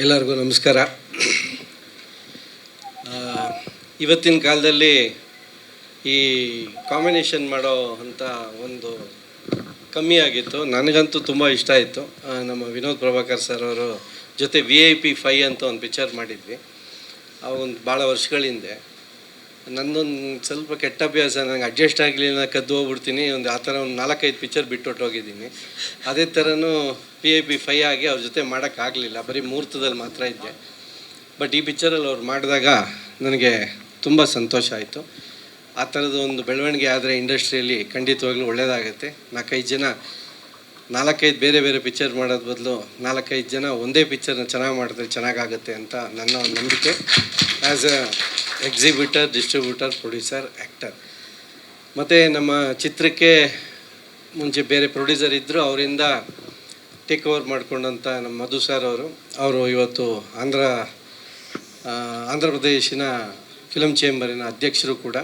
ಎಲ್ಲರಿಗೂ ನಮಸ್ಕಾರ. ಇವತ್ತಿನ ಕಾಲದಲ್ಲಿ ಈ ಕಾಂಬಿನೇಷನ್ ಮಾಡೋ ಅಂಥ ಒಂದು ಕಮ್ಮಿ ಆಗಿತ್ತು. ನನಗಂತೂ ತುಂಬ ಇಷ್ಟ ಆಯಿತು. ನಮ್ಮ ವಿನೋದ್ ಪ್ರಭಾಕರ್ ಸರ್ ಅವರು ಜೊತೆ VIP 5 ಅಂತ ಒಂದು ಪಿಕ್ಚರ್ ಮಾಡಿದ್ವಿ. ಒಂದು ಭಾಳ ವರ್ಷಗಳ ಹಿಂದೆ. ನನ್ನೊಂದು ಸ್ವಲ್ಪ ಕೆಟ್ಟ ಅಭ್ಯಾಸ, ನನಗೆ ಅಡ್ಜಸ್ಟ್ ಆಗಲಿಲ್ಲ, ಕದ್ದು ಹೋಗ್ಬಿಡ್ತೀನಿ. ಆ ಥರ ಒಂದು 4-5 ಪಿಕ್ಚರ್ ಬಿಟ್ಟೊಟ್ಟೋಗಿದ್ದೀನಿ. ಅದೇ ಥರನೂ VIP 5 ಆಗಿ ಅವ್ರ ಜೊತೆ ಮಾಡೋಕ್ಕಾಗಲಿಲ್ಲ, ಬರೀ ಮುಹೂರ್ತದಲ್ಲಿ ಮಾತ್ರ ಇದ್ದೆ. ಬಟ್ ಈ ಪಿಕ್ಚರಲ್ಲಿ ಅವ್ರು ಮಾಡಿದಾಗ ನನಗೆ ತುಂಬ ಸಂತೋಷ ಆಯಿತು. ಆ ಥರದ ಒಂದು ಬೆಳವಣಿಗೆ ಆದರೆ ಇಂಡಸ್ಟ್ರಿಯಲ್ಲಿ ಖಂಡಿತವಾಗ್ಲೂ ಒಳ್ಳೆಯದಾಗುತ್ತೆ. 4-5 ಬೇರೆ ಬೇರೆ ಪಿಕ್ಚರ್ ಮಾಡೋದು ಬದಲು 4-5 ಜನ ಒಂದೇ ಪಿಕ್ಚರ್ನ ಚೆನ್ನಾಗಿ ಮಾಡಿದ್ರೆ ಚೆನ್ನಾಗಾಗುತ್ತೆ ಅಂತ ನನ್ನ ಒಂದು ನಂಬಿಕೆ. As A exhibitor, distributor, producer, actor. ಮತ್ತು ನಮ್ಮ ಚಿತ್ರಕ್ಕೆ ಮುಂಚೆ ಬೇರೆ ಪ್ರೊಡ್ಯೂಸರ್ ಇದ್ದರು, ಅವರಿಂದ ಟೇಕ್ ಓವರ್ ಮಾಡಿಕೊಂಡಂಥ ನಮ್ಮ ಮಧು ಸರ್ ಅವರು ಇವತ್ತು ಆಂಧ್ರ ಪ್ರದೇಶಿನ ಫಿಲಮ್ ಚೇಂಬರಿನ ಅಧ್ಯಕ್ಷರು ಕೂಡ.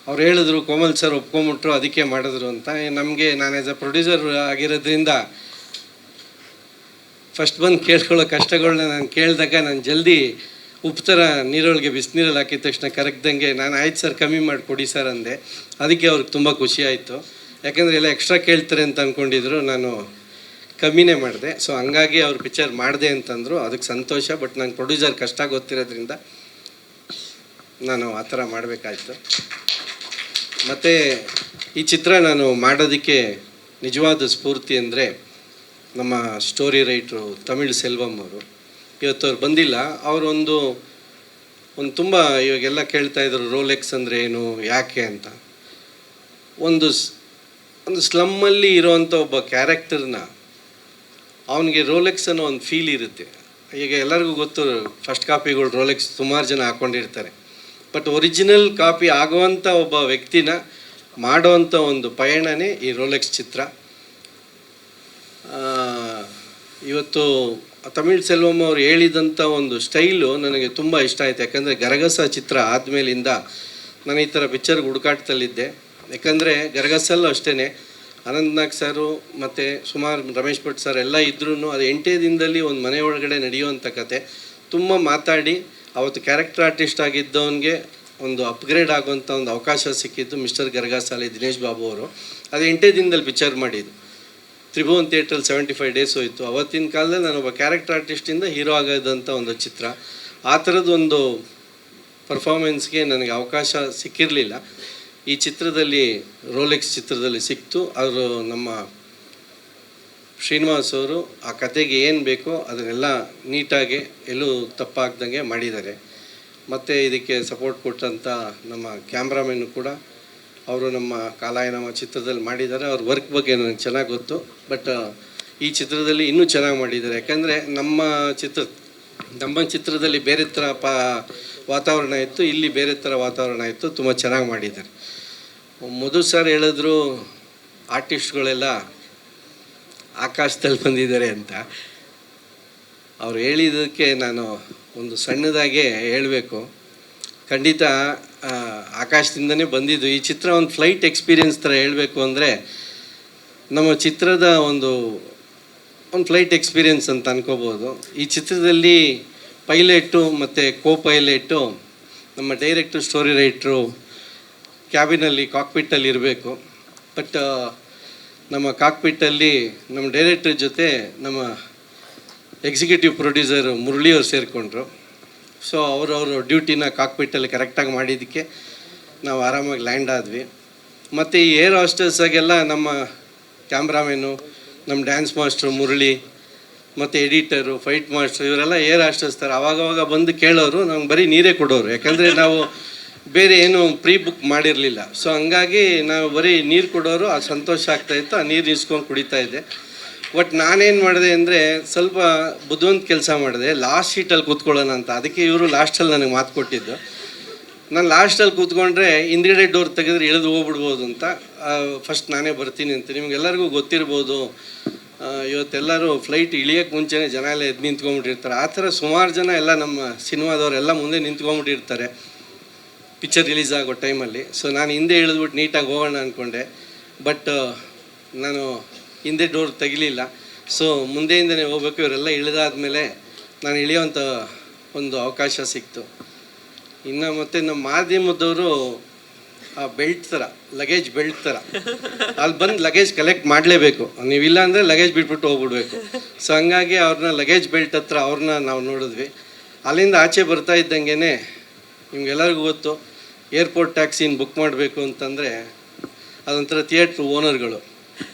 ಅವ್ರು ಹೇಳಿದ್ರು, ಕೋಮಲ್ ಸರ್ ಒಪ್ಕೊಂಬಿಟ್ರು, ಅದಕ್ಕೆ ಮಾಡಿದ್ರು ಅಂತ. ನಮಗೆ ನಾನು ಆ್ಯಸ್ ಅ ಪ್ರೊಡ್ಯೂಸರ್ ಆಗಿರೋದ್ರಿಂದ ಫಸ್ಟ್ ಬಂದು ಕೇಳ್ಕೊಳ್ಳೋ ಕಷ್ಟಗಳನ್ನ ನಾನು ಕೇಳಿದಾಗ ನಾನು ಜಲ್ದಿ ಉಪ್ಪು ಥರ ನೀರೊಳಗೆ ಬಿಸಿನೀರಲ್ಲಿ ಹಾಕಿದ ತಕ್ಷಣ ಕರಗ್ದಂಗೆ ನಾನು ಆಯ್ತು ಸರ್ ಕಮ್ಮಿ ಮಾಡಿಕೊಡಿ ಸರ್ ಅಂದೆ. ಅದಕ್ಕೆ ಅವ್ರಿಗೆ ತುಂಬ ಖುಷಿ ಆಯಿತು. ಯಾಕಂದರೆ ಎಲ್ಲ ಎಕ್ಸ್ಟ್ರಾ ಕೇಳ್ತಾರೆ ಅಂತ ಅಂದ್ಕೊಂಡಿದ್ರು, ನಾನು ಕಮ್ಮಿನೇ ಮಾಡಿದೆ. ಸೊ ಹಂಗಾಗಿ ಅವ್ರು ಪಿಕ್ಚರ್ ಮಾಡಿದೆ ಅಂತಂದರು, ಅದಕ್ಕೆ ಸಂತೋಷ. ಬಟ್ ನಾನು ಪ್ರೊಡ್ಯೂಸರ್ ಕಷ್ಟ ಗೊತ್ತಿರೋದ್ರಿಂದ ನಾನು ಆ ಥರ ಮಾಡಬೇಕಾಯ್ತು. ಮತ್ತು ಈ ಚಿತ್ರ ನಾನು ಮಾಡೋದಕ್ಕೆ ನಿಜವಾದ ಸ್ಫೂರ್ತಿ ಅಂದರೆ ನಮ್ಮ ಸ್ಟೋರಿ ರೈಟ್ರು ತಮಿಳ್ ಸೆಲ್ವಮ್ ಅವರು. ಇವತ್ತು ಅವ್ರು ಬಂದಿಲ್ಲ. ಅವರೊಂದು ತುಂಬ ಇವಾಗೆಲ್ಲ ಕೇಳ್ತಾಯಿದ್ರು ರೋಲೆಕ್ಸ್ ಅಂದರೆ ಏನು, ಯಾಕೆ ಅಂತ. ಒಂದು ಸ್ಲಮ್ಮಲ್ಲಿ ಇರೋವಂಥ ಒಬ್ಬ ಕ್ಯಾರೆಕ್ಟರ್ನ ಅವನಿಗೆ ರೋಲೆಕ್ಸ್ ಅನ್ನೋ ಒಂದು ಫೀಲ್ ಇರುತ್ತೆ. ಈಗ ಎಲ್ಲರಿಗೂ ಗೊತ್ತು, ಫಸ್ಟ್ ಕಾಪಿಗಳು ರೋಲೆಕ್ಸ್ ಸುಮಾರು ಜನ ಹಾಕ್ಕೊಂಡಿರ್ತಾರೆ. ಬಟ್ ಒರಿಜಿನಲ್ ಕಾಪಿ ಆಗುವಂಥ ಒಬ್ಬ ವ್ಯಕ್ತಿನ ಮಾಡೋವಂಥ ಒಂದು ಪಯಣನೇ ಈ ರೋಲೆಕ್ಸ್ ಚಿತ್ರ. ಇವತ್ತು ತಮಿಳ್ ಸೆಲ್ವಮ್ ಅವರು ಹೇಳಿದಂಥ ಒಂದು ಸ್ಟೈಲು ನನಗೆ ತುಂಬ ಇಷ್ಟ ಆಯಿತು. ಯಾಕಂದರೆ ಗರಗಸ ಚಿತ್ರ ಆದಮೇಲಿಂದ ನಾನು ಈ ಥರ ಪಿಕ್ಚರ್ಗೆ ಹುಡುಕಾಟದಲ್ಲಿದ್ದೆ. ಯಾಕಂದರೆ ಗರಗಸಲ್ಲೂ ಅಷ್ಟೇ ಅನಂತ್ನಾಗ್ ಸರು ಮತ್ತು ಸುಮಾರು ರಮೇಶ್ ಭಟ್ ಸರ್ ಎಲ್ಲ ಇದ್ರೂ ಅದು 8 ದಿನದಲ್ಲಿ ಒಂದು ಮನೆ ಒಳಗಡೆ ನಡೆಯುವಂಥ ಕತೆ. ತುಂಬ ಮಾತಾಡಿ ಅವತ್ತು ಕ್ಯಾರೆಕ್ಟರ್ ಆರ್ಟಿಸ್ಟ್ ಆಗಿದ್ದವನಿಗೆ ಒಂದು ಅಪ್ಗ್ರೇಡ್ ಆಗುವಂಥ ಒಂದು ಅವಕಾಶ ಸಿಕ್ಕಿದ್ದು ಮಿಸ್ಟರ್ ಗರಗಸಾಲಿ ದಿನೇಶ್ ಬಾಬು ಅವರು. ಅದು 8 ದಿನದಲ್ಲಿ ಪಿಕ್ಚರ್ ಮಾಡಿದ್ದು. ತ್ರಿಭುವನ್ ಥಿಯೇಟ್ರಲ್ಲಿ 75 ಡೇಸ್ ಹೋಯಿತು. ಅವತ್ತಿನ ಕಾಲದಲ್ಲಿ ನಾನೊಬ್ಬ ಕ್ಯಾರೆಕ್ಟರ್ ಆರ್ಟಿಸ್ಟಿಂದ ಹೀರೋ ಆಗೋದಂಥ ಒಂದು ಚಿತ್ರ. ಆ ಥರದ್ದೊಂದು ಪರ್ಫಾರ್ಮೆನ್ಸ್ಗೆ ನನಗೆ ಅವಕಾಶ ಸಿಕ್ಕಿರಲಿಲ್ಲ. ಈ ಚಿತ್ರದಲ್ಲಿ ರೋಲೆಕ್ಸ್ ಚಿತ್ರದಲ್ಲಿ ಸಿಕ್ತು. ಅವರು ನಮ್ಮ ಶ್ರೀನಿವಾಸ್ ಅವರು ಆ ಕತೆಗೆ ಏನು ಬೇಕೋ ಅದನ್ನೆಲ್ಲ ನೀಟಾಗಿ ಎಲ್ಲೂ ತಪ್ಪಾಗ್ದಂಗೆ ಮಾಡಿದ್ದಾರೆ. ಮತ್ತು ಇದಕ್ಕೆ ಸಪೋರ್ಟ್ ಕೊಟ್ಟಂಥ ನಮ್ಮ ಕ್ಯಾಮ್ರಾಮೆನ್ನು ಕೂಡ ಅವರು ನಮ್ಮ ಕಾಲಾಯನಮ ಚಿತ್ರದಲ್ಲಿ ಮಾಡಿದ್ದಾರೆ. ಅವ್ರ ವರ್ಕ್ ಬಗ್ಗೆ ನನಗೆ ಚೆನ್ನಾಗಿ ಗೊತ್ತು. ಬಟ್ ಈ ಚಿತ್ರದಲ್ಲಿ ಇನ್ನೂ ಚೆನ್ನಾಗಿ ಮಾಡಿದ್ದಾರೆ. ಯಾಕಂದರೆ ನಮ್ಮ ಚಿತ್ರದಲ್ಲಿ ಬೇರೆ ಥರ ವಾತಾವರಣ ಇತ್ತು, ಇಲ್ಲಿ ಬೇರೆ ಥರ ವಾತಾವರಣ ಇತ್ತು. ತುಂಬ ಚೆನ್ನಾಗಿ ಮಾಡಿದ್ದಾರೆ. ಮಧು ಸರ್ ಹೇಳಿದ್ರು ಆರ್ಟಿಸ್ಟ್ಗಳೆಲ್ಲ ಆಕಾಶದಲ್ಲಿ ಬಂದಿದ್ದಾರೆ ಅಂತ. ಅವ್ರು ಹೇಳಿದ್ದಕ್ಕೆ ನಾನು ಒಂದು ಸಣ್ಣದಾಗೆ ಹೇಳಬೇಕು. ಖಂಡಿತ ಆಕಾಶದಿಂದನೇ ಬಂದಿದ್ದು. ಈ ಚಿತ್ರ ಒಂದು ಫ್ಲೈಟ್ ಎಕ್ಸ್ಪೀರಿಯನ್ಸ್ ಥರ ಹೇಳಬೇಕು ಅಂದರೆ ನಮ್ಮ ಚಿತ್ರದ ಒಂದು ಫ್ಲೈಟ್ ಎಕ್ಸ್ಪೀರಿಯನ್ಸ್ ಅಂತ ಅನ್ಕೋಬೋದು. ಈ ಚಿತ್ರದಲ್ಲಿ ಪೈಲಟು ಮತ್ತು ಪೈಲಟು ನಮ್ಮ ಡೈರೆಕ್ಟ್ರು, ಸ್ಟೋರಿ ರೈಟ್ರು ಕ್ಯಾಬಿನಲ್ಲಿ ಕಾಕ್ಪಿಟ್ಟಲ್ಲಿ ಇರಬೇಕು. ಬಟ್ ನಮ್ಮ ಕಾಕ್ಪಿಟ್ಟಲ್ಲಿ ನಮ್ಮ ಡೈರೆಕ್ಟ್ರ್ ಜೊತೆ ನಮ್ಮ ಎಕ್ಸಿಕ್ಯೂಟಿವ್ ಪ್ರೊಡ್ಯೂಸರ್ ಮುರಳಿಯವ್ರು ಸೇರಿಕೊಂಡ್ರು. ಸೊ ಅವರು ಡ್ಯೂಟಿನ ಕಾಕ್ಪಿಟ್ಟಲ್ಲಿ ಕರೆಕ್ಟಾಗಿ ಮಾಡಿದ್ದಕ್ಕೆ ನಾವು ಆರಾಮಾಗಿ ಲ್ಯಾಂಡ್ ಆದ್ವಿ. ಮತ್ತು ಈ ಏರ್ ಹಾಸ್ಟೆಲ್ಸಾಗೆಲ್ಲ ನಮ್ಮ ಕ್ಯಾಮ್ರಾಮೆನು, ನಮ್ಮ ಡ್ಯಾನ್ಸ್ ಮಾಸ್ಟ್ರು ಮುರಳಿ ಮತ್ತು ಎಡಿಟರು, ಫೈಟ್ ಮಾಸ್ಟ್ರು ಇವರೆಲ್ಲ ಏರ್ ಹಾಸ್ಟೆಲ್ಸ್ತಾರೆ. ಆವಾಗವಾಗ ಬಂದು ಕೇಳೋರು, ನಮ್ಗೆ ಬರೀ ನೀರೇ ಕೊಡೋರು. ಯಾಕಂದರೆ ನಾವು ಬೇರೆ ಏನು ಪ್ರೀ ಬುಕ್ ಮಾಡಿರಲಿಲ್ಲ. ಸೊ ಹಂಗಾಗಿ ನಾವು ಬರೀ ನೀರು ಕೊಡೋರು. ಆ ಸಂತೋಷ ಆಗ್ತಾಯಿತ್ತು. ಆ ನೀರು ನಿಲ್ಸ್ಕೊಂಡು ಕುಡಿತಾಯಿದ್ದೆ. ಬಟ್ ನಾನೇನು ಮಾಡಿದೆ ಅಂದರೆ ಸ್ವಲ್ಪ ಬುದ್ಧಿವಂತ ಕೆಲಸ ಮಾಡಿದೆ. ಲಾಸ್ಟ್ ಸೀಟಲ್ಲಿ ಕೂತ್ಕೊಳ್ಳೋಣ ಅಂತ. ಅದಕ್ಕೆ ಇವರು ಲಾಸ್ಟಲ್ಲಿ ನನಗೆ ಮಾತು ಕೊಟ್ಟಿದ್ದು. ನಾನು ಲಾಸ್ಟಲ್ಲಿ ಕೂತ್ಕೊಂಡ್ರೆ ಹಿಂದ್ಗಡೆ ಡೋರ್ ತೆಗೆದ್ರೆ ಇಳಿದು ಹೋಗ್ಬಿಡ್ಬೋದು ಅಂತ. ಫಸ್ಟ್ ನಾನೇ ಬರ್ತೀನಿ ಅಂತ. ನಿಮಗೆಲ್ಲರಿಗೂ ಗೊತ್ತಿರ್ಬೋದು, ಇವತ್ತೆಲ್ಲರೂ ಫ್ಲೈಟ್ ಇಳಿಯೋಕ್ಕೆ ಮುಂಚೆನೇ ಜನ ಎಲ್ಲ ಎದ್ದು ನಿಂತ್ಕೊಂಡ್ಬಿಟ್ಟಿರ್ತಾರೆ. ಆ ಥರ ಸುಮಾರು ಜನ ಎಲ್ಲ ನಮ್ಮ ಸಿನಿಮಾದವರೆಲ್ಲ ಮುಂದೆ ನಿಂತ್ಕೊಂಡ್ಬಿಟ್ಟಿರ್ತಾರೆ ಪಿಕ್ಚರ್ ರಿಲೀಸ್ ಆಗೋ ಟೈಮಲ್ಲಿ. ಸೊ ನಾನು ಹಿಂದೆ ಇಳಿದ್ಬಿಟ್ಟು ನೀಟಾಗಿ ಹೋಗೋಣ ಅಂದ್ಕೊಂಡೆ. ಬಟ್ ನಾನು ಹಿಂದೆ ಡೋರ್ ತೆಗಿಲಿಲ್ಲ. ಸೊ ಮುಂದೆಯಿಂದನೇ ಹೋಗ್ಬೇಕು. ಇವರೆಲ್ಲ ಇಳಿದಾದ್ಮೇಲೆ ನಾನು ಇಳಿಯೋವಂಥ ಒಂದು ಅವಕಾಶ ಸಿಕ್ತು. ಇನ್ನು ಮತ್ತು ನಮ್ಮ ಮಾಧ್ಯಮದವರು ಆ ಬೆಲ್ಟ್ ಥರ, ಲಗೇಜ್ ಬೆಲ್ಟ್ ಥರ ಅಲ್ಲಿ ಬಂದು ಲಗೇಜ್ ಕಲೆಕ್ಟ್ ಮಾಡಲೇಬೇಕು, ನೀವಿಲ್ಲ ಅಂದರೆ ಲಗೇಜ್ ಬಿಟ್ಬಿಟ್ಟು ಹೋಗ್ಬಿಡ್ಬೇಕು. ಸೊ ಹಂಗಾಗಿ ಅವ್ರನ್ನ ಲಗೇಜ್ ಬೆಲ್ಟ್ ಹತ್ರ ಅವ್ರನ್ನ ನಾವು ನೋಡಿದ್ವಿ. ಅಲ್ಲಿಂದ ಆಚೆ ಬರ್ತಾ ಇದ್ದಂಗೆ ನಿಮ್ಗೆಲ್ಲರಿಗೂ ಗೊತ್ತು, ಏರ್ಪೋರ್ಟ್ ಟ್ಯಾಕ್ಸಿನ ಬುಕ್ ಮಾಡಬೇಕು ಅಂತಂದರೆ ಅದೊಂಥರ ಥಿಯೇಟ್ರ್ ಓನರ್ಗಳು.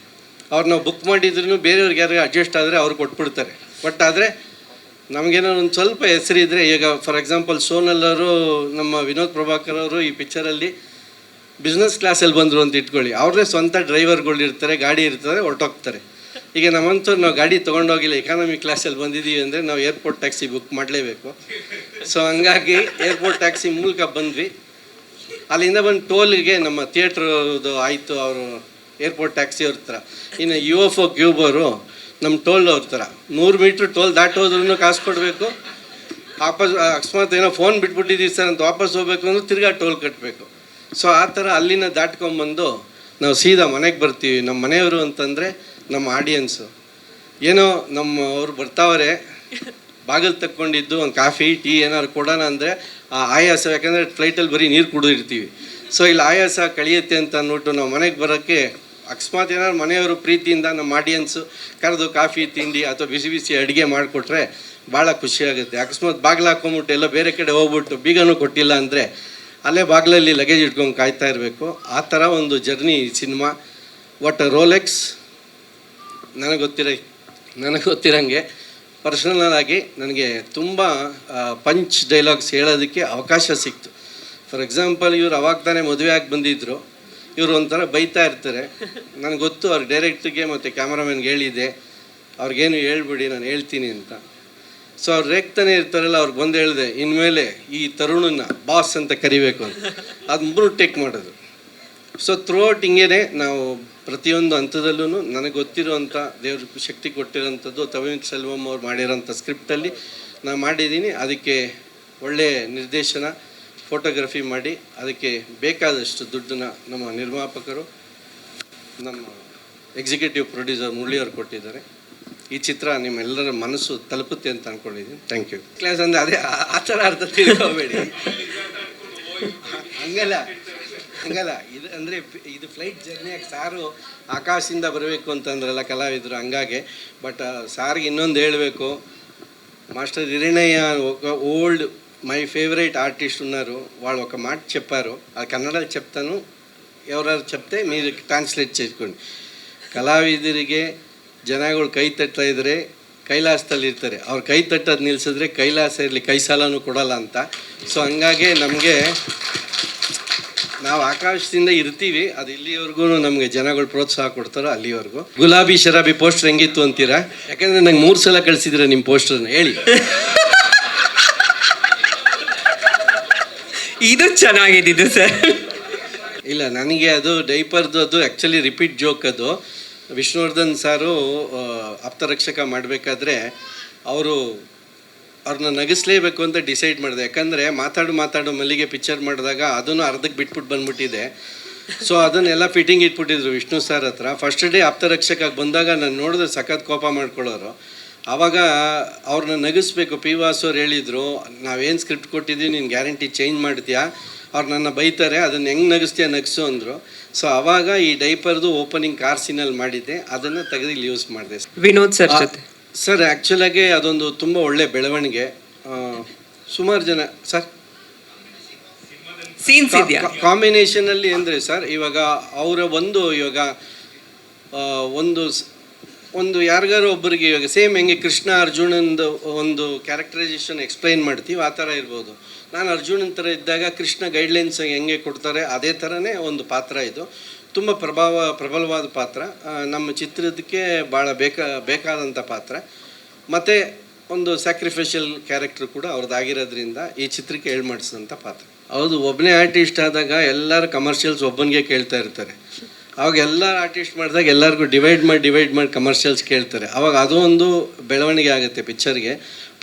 ಅವ್ರು ನಾವು ಬುಕ್ ಮಾಡಿದ್ರೂ ಬೇರೆಯವ್ರಿಗೆ ಯಾರಿಗೆ ಅಡ್ಜಸ್ಟ್ ಆದರೆ ಅವ್ರು ಕೊಟ್ಬಿಡ್ತಾರೆ. ಬಟ್ ಆದರೆ ನಮಗೇನೋ ಒಂದು ಸ್ವಲ್ಪ ಹೆಸರಿದ್ದರೆ, ಈಗ ಫಾರ್ ಎಕ್ಸಾಂಪಲ್ ಸೋನಲ್ಲವರು, ನಮ್ಮ ವಿನೋದ್ ಪ್ರಭಾಕರ್ ಅವರು ಈ ಪಿಕ್ಚರಲ್ಲಿ ಬಿಸ್ನೆಸ್ ಕ್ಲಾಸಲ್ಲಿ ಬಂದರು ಅಂತ ಇಟ್ಕೊಳ್ಳಿ, ಅವ್ರನ್ನೇ ಸ್ವಂತ ಡ್ರೈವರ್ಗಳು ಇರ್ತಾರೆ, ಗಾಡಿ ಇರ್ತಾರೆ, ಹೊರಟೋಗ್ತಾರೆ. ಈಗ ನಮ್ಮಂಥವ್ರು ನಾವು ಗಾಡಿ ತೊಗೊಂಡೋಗಿಲ್ಲ, ಎಕಾನಮಿ ಕ್ಲಾಸಲ್ಲಿ ಬಂದಿದ್ದೀವಿ ಅಂದರೆ ನಾವು ಏರ್ಪೋರ್ಟ್ ಟ್ಯಾಕ್ಸಿ ಬುಕ್ ಮಾಡಲೇಬೇಕು. ಸೊ ಹಂಗಾಗಿ ಏರ್ಪೋರ್ಟ್ ಟ್ಯಾಕ್ಸಿ ಮೂಲಕ ಬಂದ್ವಿ. ಅಲ್ಲಿಂದ ಬಂದು ಟೋಲಿಗೆ ನಮ್ಮ ಥಿಯೇಟ್ರದು ಆಯಿತು, ಅವರು ಏರ್ಪೋರ್ಟ್ ಟ್ಯಾಕ್ಸಿ ಅವ್ರ ಥರ. ಇನ್ನು UFO ಕ್ಯೂಬ್ ಅವರು ನಮ್ಮ ಟೋಲ್ ಅವ್ರ ಥರ 100 ಮೀಟ್ರ್ ಟೋಲ್ ದಾಟೋದ್ರೂ ಕಾಸು ಕೊಡಬೇಕು. ವಾಪಸ್ ಅಕಸ್ಮಾತ್ ಏನೋ ಫೋನ್ ಬಿಟ್ಬಿಟ್ಟಿದ್ದೀವಿ ಸರ್ ಅಂತ ವಾಪಸ್ ಹೋಗ್ಬೇಕು ಅಂದ್ರೆ ತಿರ್ಗಾ ಟೋಲ್ ಕಟ್ಟಬೇಕು. ಸೊ ಆ ಥರ ಅಲ್ಲಿನ ದಾಟ್ಕೊಂಬಂದು ನಾವು ಸೀದಾ ಮನೆಗೆ ಬರ್ತೀವಿ. ನಮ್ಮ ಮನೆಯವರು ಅಂತಂದರೆ ನಮ್ಮ ಆಡಿಯನ್ಸು. ಏನೋ ನಮ್ಮ ಅವ್ರು ಬರ್ತಾವ್ರೆ, ಬಾಗಿಲು ತಕ್ಕೊಂಡಿದ್ದು ಒಂದು ಕಾಫಿ ಟೀ ಏನಾದ್ರು ಕೊಡೋಣ ಅಂದರೆ ಆ ಆಯಾಸ, ಯಾಕಂದರೆ ಫ್ಲೈಟಲ್ಲಿ ಬರೀ ನೀರು ಕುಡಿದಿರ್ತೀವಿ. ಸೊ ಇಲ್ಲಿ ಆಯಾಸ ಕಳಿಯುತ್ತೆ ಅಂತ ಅಂದ್ಬಿಟ್ಟು ನಾವು ಮನೆಗೆ ಬರೋಕ್ಕೆ ಅಕಸ್ಮಾತ್ ಏನಾದ್ರು ಮನೆಯವರು ಪ್ರೀತಿಯಿಂದ ನಮ್ಮ ಆಡಿಯನ್ಸು ಕರೆದು ಕಾಫಿ ತಿಂಡಿ ಅಥವಾ ಬಿಸಿ ಬಿಸಿ ಅಡುಗೆ ಮಾಡಿಕೊಟ್ರೆ ಭಾಳ ಖುಷಿಯಾಗುತ್ತೆ. ಅಕಸ್ಮಾತ್ ಬಾಗಿಲು ಹಾಕ್ಕೊಂಬಿಟ್ಟು ಎಲ್ಲ ಬೇರೆ ಕಡೆ ಹೋಗ್ಬಿಟ್ಟು ಬೀಗನೂ ಕೊಟ್ಟಿಲ್ಲ ಅಂದರೆ ಅಲ್ಲೇ ಬಾಗಿಲಲ್ಲಿ ಲಗೇಜ್ ಇಟ್ಕೊಂಡು ಕಾಯ್ತಾ ಇರಬೇಕು. ಆ ಥರ ಒಂದು ಜರ್ನಿ ಸಿನಿಮಾ. ಒಟ್ಟು ರೋಲೆಕ್ಸ್ ನನಗೆ ಗೊತ್ತಿರೋಂಗೆ ಪರ್ಸ್ನಲ್ ಆಗಿ ನನಗೆ ತುಂಬ ಪಂಚ್ ಡೈಲಾಗ್ಸ್ ಹೇಳೋದಕ್ಕೆ ಅವಕಾಶ ಸಿಕ್ತು. ಫಾರ್ ಎಕ್ಸಾಂಪಲ್, ಇವ್ರು ಅವಾಗ ತಾನೇ ಮದುವೆ ಆಗಿ ಬಂದಿದ್ದರು, ಇವರು ಒಂಥರ ಬೈತಾ ಇರ್ತಾರೆ. ನನಗೆ ಗೊತ್ತು, ಅವ್ರು ಡೈರೆಕ್ಟ್ರಿಗೆ ಮತ್ತು ಕ್ಯಾಮ್ರಾಮನ್ಗೆ ಹೇಳಿದ್ದೆ, ಅವ್ರಿಗೇನು ಹೇಳ್ಬಿಡಿ ನಾನು ಹೇಳ್ತೀನಿ ಅಂತ. ಸೊ ಅವ್ರು ರೇಗ್ತಾನೆ ಇರ್ತಾರಲ್ಲ, ಅವ್ರಿಗೆ ಬಂದು ಹೇಳಿದೆ, ಇನ್ಮೇಲೆ ಈ ತರುಣನ ಬಾಸ್ ಅಂತ ಕರಿಬೇಕು ಅಂತ. ಅದು 3 ಟೇಕ್ ಮಾಡೋದು. ಸೊ ಥ್ರೂಔಟ್ ಹಿಂಗೇ ನಾವು ಪ್ರತಿಯೊಂದು ಹಂತದಲ್ಲೂ ನನಗೆ ಗೊತ್ತಿರೋವಂಥ ದೇವ್ರ ಶಕ್ತಿ ಕೊಟ್ಟಿರೋಂಥದ್ದು ತವಿನ್ ಸೆಲ್ವಮ್ ಅವ್ರು ಮಾಡಿರೋಂಥ ಸ್ಕ್ರಿಪ್ಟಲ್ಲಿ ನಾನು ಮಾಡಿದ್ದೀನಿ. ಅದಕ್ಕೆ ಒಳ್ಳೆಯ ನಿರ್ದೇಶನ, ಫೋಟೋಗ್ರಫಿ ಮಾಡಿ ಅದಕ್ಕೆ ಬೇಕಾದಷ್ಟು ದುಡ್ಡನ್ನ ನಮ್ಮ ನಿರ್ಮಾಪಕರು, ನಮ್ಮ ಎಕ್ಸಿಕ್ಯೂಟಿವ್ ಪ್ರೊಡ್ಯೂಸರ್ ಮುರಳಿಯವರು ಕೊಟ್ಟಿದ್ದಾರೆ. ಈ ಚಿತ್ರ ನಿಮ್ಮೆಲ್ಲರ ಮನಸ್ಸು ತಲುಪುತ್ತೆ ಅಂತ ಅಂದ್ಕೊಂಡಿದ್ದೀನಿ. Thank you. ಕ್ಲಾಸ್ ಅಂದರೆ ಅದೇ ಆ ಥರ ಅರ್ಥ ತಿಳ್ಕೊಬೇಡಿ. ಹಂಗಲ್ಲ ಇದು ಅಂದರೆ ಇದು ಫ್ಲೈಟ್ ಜರ್ನಿಯಾಗಿ ಸಾರು ಆಕಾಶದಿಂದ ಬರಬೇಕು ಅಂತಂದ್ರಲ್ಲ ಕಲಾವಿದರು, ಹಂಗಾಗಿ. ಬಟ್ ಸಾರಿಗೆ ಇನ್ನೊಂದು ಹೇಳಬೇಕು, మాస్టర్ హిరణయ్య ఒక ఓల్డ్ మై ఫేవరెట్ ఆర్టిస్ట్ ఉన్నారు, వాళ్ళు ఒక మాట చెప్పారు, అది కన్నడలో చెప్తాను, ఎవరు చెప్తే మీరు ಟ್ರಾನ್ಸ್ಲೇಟ್ చేసుకోండి. ಕಲಾವಿದರಿಗೆ ಜನಗಳು ಕೈ ತಟ್ತಾ ಇದ್ದರೆ ಕೈಲಾಸದಲ್ಲಿ ಇರ್ತಾರೆ, ಅವ್ರು ಕೈ ತಟ್ಟೋದು ನಿಲ್ಲಿಸಿದ್ರೆ ಕೈಲಾಸ ಇರಲಿ ಕೈ ಸಾಲನೂ ಕೊಡಲ್ಲ ಅಂತ. ಸೊ ಹಂಗಾಗಿ ನಮಗೆ ನಾವು ಆಕಾಶದಿಂದ ಇರ್ತೀವಿ, ಅದು ಇಲ್ಲಿವರೆಗೂ ನಮಗೆ ಜನಗಳು ಪ್ರೋತ್ಸಾಹ ಕೊಡ್ತಾರೋ ಅಲ್ಲಿವರೆಗೂ. ಗುಲಾಬಿ ಶರಾಬಿ ಪೋಸ್ಟರ್ ಹೆಂಗಿತ್ತು ಅಂತೀರಾ? ಯಾಕಂದರೆ ನಂಗೆ 3 ಸಲ ಕಳಿಸಿದ್ರೆ ನಿಮ್ಮ ಪೋಸ್ಟರ್ನ ಹೇಳಿ. ಇದು ಚೆನ್ನಾಗಿದ್ದು ಸರ್. ಇಲ್ಲ, ನನಗೆ ಅದು ಡೈಪರ್ದು ಅದು ಆ್ಯಕ್ಚುಲಿ ರಿಪೀಟ್ ಜೋಕ್. ಅದು ವಿಷ್ಣುವರ್ಧನ್ ಸಾರು ಆಪ್ತರಕ್ಷಕ ಮಾಡಬೇಕಾದ್ರೆ ಅವ್ರನ್ನ ನಗಿಸ್ಲೇಬೇಕು ಅಂತ ಡಿಸೈಡ್ ಮಾಡಿದೆ. ಯಾಕಂದರೆ ಮಾತಾಡು ಮಲ್ಲಿಗೆ ಪಿಕ್ಚರ್ ಮಾಡಿದಾಗ ಅದನ್ನು ಅರ್ಧಕ್ಕೆ ಬಿಟ್ಬಿಟ್ಟು ಬಂದ್ಬಿಟ್ಟಿದೆ. ಸೊ ಅದನ್ನೆಲ್ಲ ಫಿಟ್ಟಿಂಗ್ ಇಟ್ಬಿಟ್ಟಿದ್ರು ವಿಷ್ಣು ಸರ್ ಹತ್ರ. ಫಸ್ಟ್ ಡೇ ಆಪ್ತರಕ್ಷಕಾಗಿ ಬಂದಾಗ ನಾನು ನೋಡಿದ್ರೆ ಸಖತ್ ಕೋಪ ಮಾಡ್ಕೊಳ್ಳೋರು. ಆವಾಗ ಅವ್ರನ್ನ ನಗಿಸ್ಬೇಕು. ಪಿ ವಾಸು ಅವ್ರು ಹೇಳಿದರು, ನಾವೇನು ಸ್ಕ್ರಿಪ್ಟ್ ಕೊಟ್ಟಿದ್ದೀವಿ ನೀನು ಗ್ಯಾರಂಟಿ ಚೇಂಜ್ ಮಾಡ್ತೀಯಾ, ಅವ್ರು ನನ್ನ ಬೈತಾರೆ, ಅದನ್ನು ಹೆಂಗೆ ನಗಿಸ್ತೀಯ ನಗಿಸು ಅಂದರು. ಸೊ ಆವಾಗ ಈ ಡೈಪರ್ದು ಓಪನಿಂಗ್ ಕಾರ್ ಸೀನಲ್ಲಿ ಮಾಡಿದ್ದೆ, ಅದನ್ನು ತೆಗೆದು ಇಲ್ಲಿ ಯೂಸ್ ಮಾಡಿದೆ. ವಿನೋದ್ ಸರ್ ಜೊತೆ ಸರ್ ಆ್ಯಕ್ಚುಲಾಗಿ ಅದೊಂದು ತುಂಬ ಒಳ್ಳೆ ಬೆಳವಣಿಗೆ. ಸುಮಾರು ಜನ ಸರ್ ಸೀನ್ಸ್ ಇದೆಯಾ ಕಾಂಬಿನೇಷನಲ್ಲಿ ಅಂದರೆ ಸರ್ ಇವಾಗ ಅವರ ಒಂದು ಯಾರಿಗಾರು ಒಬ್ಬರಿಗೆ ಇವಾಗ ಸೇಮ್ ಹೆಂಗೆ ಕೃಷ್ಣ ಅರ್ಜುನಂದು ಒಂದು ಕ್ಯಾರೆಕ್ಟರೈಸೇಷನ್ ಎಕ್ಸ್ಪ್ಲೈನ್ ಮಾಡ್ತೀವಿ ಆ ಥರ ಇರ್ಬೋದು. ನಾನು ಅರ್ಜುನನ ಥರ ಇದ್ದಾಗ ಕೃಷ್ಣ ಗೈಡ್ಲೈನ್ಸ್ ಹೆಂಗೆ ಕೊಡ್ತಾರೆ ಅದೇ ಥರನೇ ಒಂದು ಪಾತ್ರ ಇದು. ತುಂಬ ಪ್ರಬಲವಾದ ಪಾತ್ರ, ನಮ್ಮ ಚಿತ್ರದಕ್ಕೆ ಭಾಳ ಬೇಕಾದಂಥ ಪಾತ್ರ, ಮತ್ತು ಒಂದು ಸ್ಯಾಕ್ರಿಫೈಷಲ್ ಕ್ಯಾರೆಕ್ಟರ್ ಕೂಡ ಅವ್ರದ್ದಾಗಿರೋದ್ರಿಂದ ಈ ಚಿತ್ರಕ್ಕೆ ಮಾಡಿಸಿದಂಥ ಪಾತ್ರ. ಹೌದು, ಒಬ್ಬನೇ ಆರ್ಟಿಸ್ಟ್ ಆದಾಗ ಎಲ್ಲರೂ ಕಮರ್ಷಿಯಲ್ಸ್ ಒಬ್ಬನಿಗೆ ಕೇಳ್ತಾ ಇರ್ತಾರೆ. ಅವಾಗ ಎಲ್ಲ ಆರ್ಟಿಸ್ಟ್ ಮಾಡಿದಾಗ ಎಲ್ಲರಿಗೂ ಡಿವೈಡ್ ಮಾಡಿ ಕಮರ್ಷಿಯಲ್ಸ್ ಕೇಳ್ತಾರೆ. ಅವಾಗ ಅದು ಒಂದು ಬೆಳವಣಿಗೆ ಆಗುತ್ತೆ ಪಿಕ್ಚರ್ಗೆ.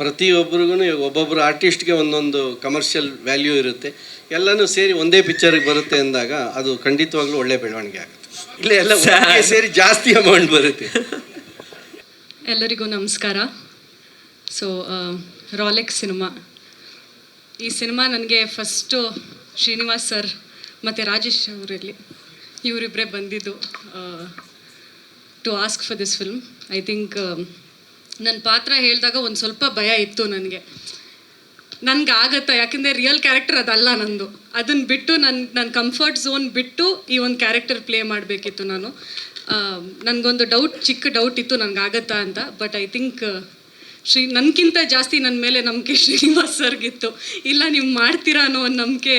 ಪ್ರತಿಯೊಬ್ಬರಿಗೂ ಒಬ್ಬೊಬ್ಬರು ಆರ್ಟಿಸ್ಟ್ಗೆ ಒಂದೊಂದು ಕಮರ್ಷಿಯಲ್ ವ್ಯಾಲ್ಯೂ ಇರುತ್ತೆ, ಎಲ್ಲನೂ ಸೇರಿ ಒಂದೇ ಪಿಕ್ಚರ್ಗೆ ಬರುತ್ತೆ ಅಂದಾಗ ಅದು ಖಂಡಿತವಾಗ್ಲೂ ಒಳ್ಳೆ ಬೆಳವಣಿಗೆ ಆಗುತ್ತೆ. ಇಲ್ಲ ಎಲ್ಲ ಸೇರಿ ಜಾಸ್ತಿ ಅಮೌಂಟ್ ಬರುತ್ತೆ. ಎಲ್ಲರಿಗೂ ನಮಸ್ಕಾರ. ಸೊ ರಾಲೆಕ್ಸ್ ಸಿನಿಮಾ, ಈ ಸಿನಿಮಾ ನನಗೆ ಫಸ್ಟು ಶ್ರೀನಿವಾಸ್ ಸರ್ ಮತ್ತು ರಾಜೇಶ್ ಅವರಲ್ಲಿ ಇವರಿಬ್ಬರೇ ಬಂದಿದ್ದು to ask for this film. I think ನನ್ನ ಪಾತ್ರ ಹೇಳಿದಾಗ ಒಂದು ಸ್ವಲ್ಪ ಭಯ ಇತ್ತು ನನಗೆ, ನನಗೆ ಆಗತ್ತಾ, ಯಾಕೆಂದರೆ ರಿಯಲ್ ಕ್ಯಾರೆಕ್ಟರ್ ಅದಲ್ಲ ನಂದು. ಅದನ್ನು ಬಿಟ್ಟು ನನ್ನ ಕಂಫರ್ಟ್ ಝೋನ್ ಬಿಟ್ಟು ಈ ಒಂದು ಕ್ಯಾರೆಕ್ಟರ್ ಪ್ಲೇ ಮಾಡಬೇಕಿತ್ತು ನಾನು. ನನಗೊಂದು ಚಿಕ್ಕ ಡೌಟ್ ಇತ್ತು ನನಗಾಗತ್ತಾ ಅಂತ. ಬಟ್ ಐ ಥಿಂಕ್ ನನಗಿಂತ ಜಾಸ್ತಿ ನನ್ನ ಮೇಲೆ ನಂಬಿಕೆ ಶ್ರೀನಿವಾಸ್ ಸರ್ಗಿತ್ತು. ಇಲ್ಲ ನೀವು ಮಾಡ್ತೀರಾ ಅನ್ನೋ ಒಂದು ನಂಬಿಕೆ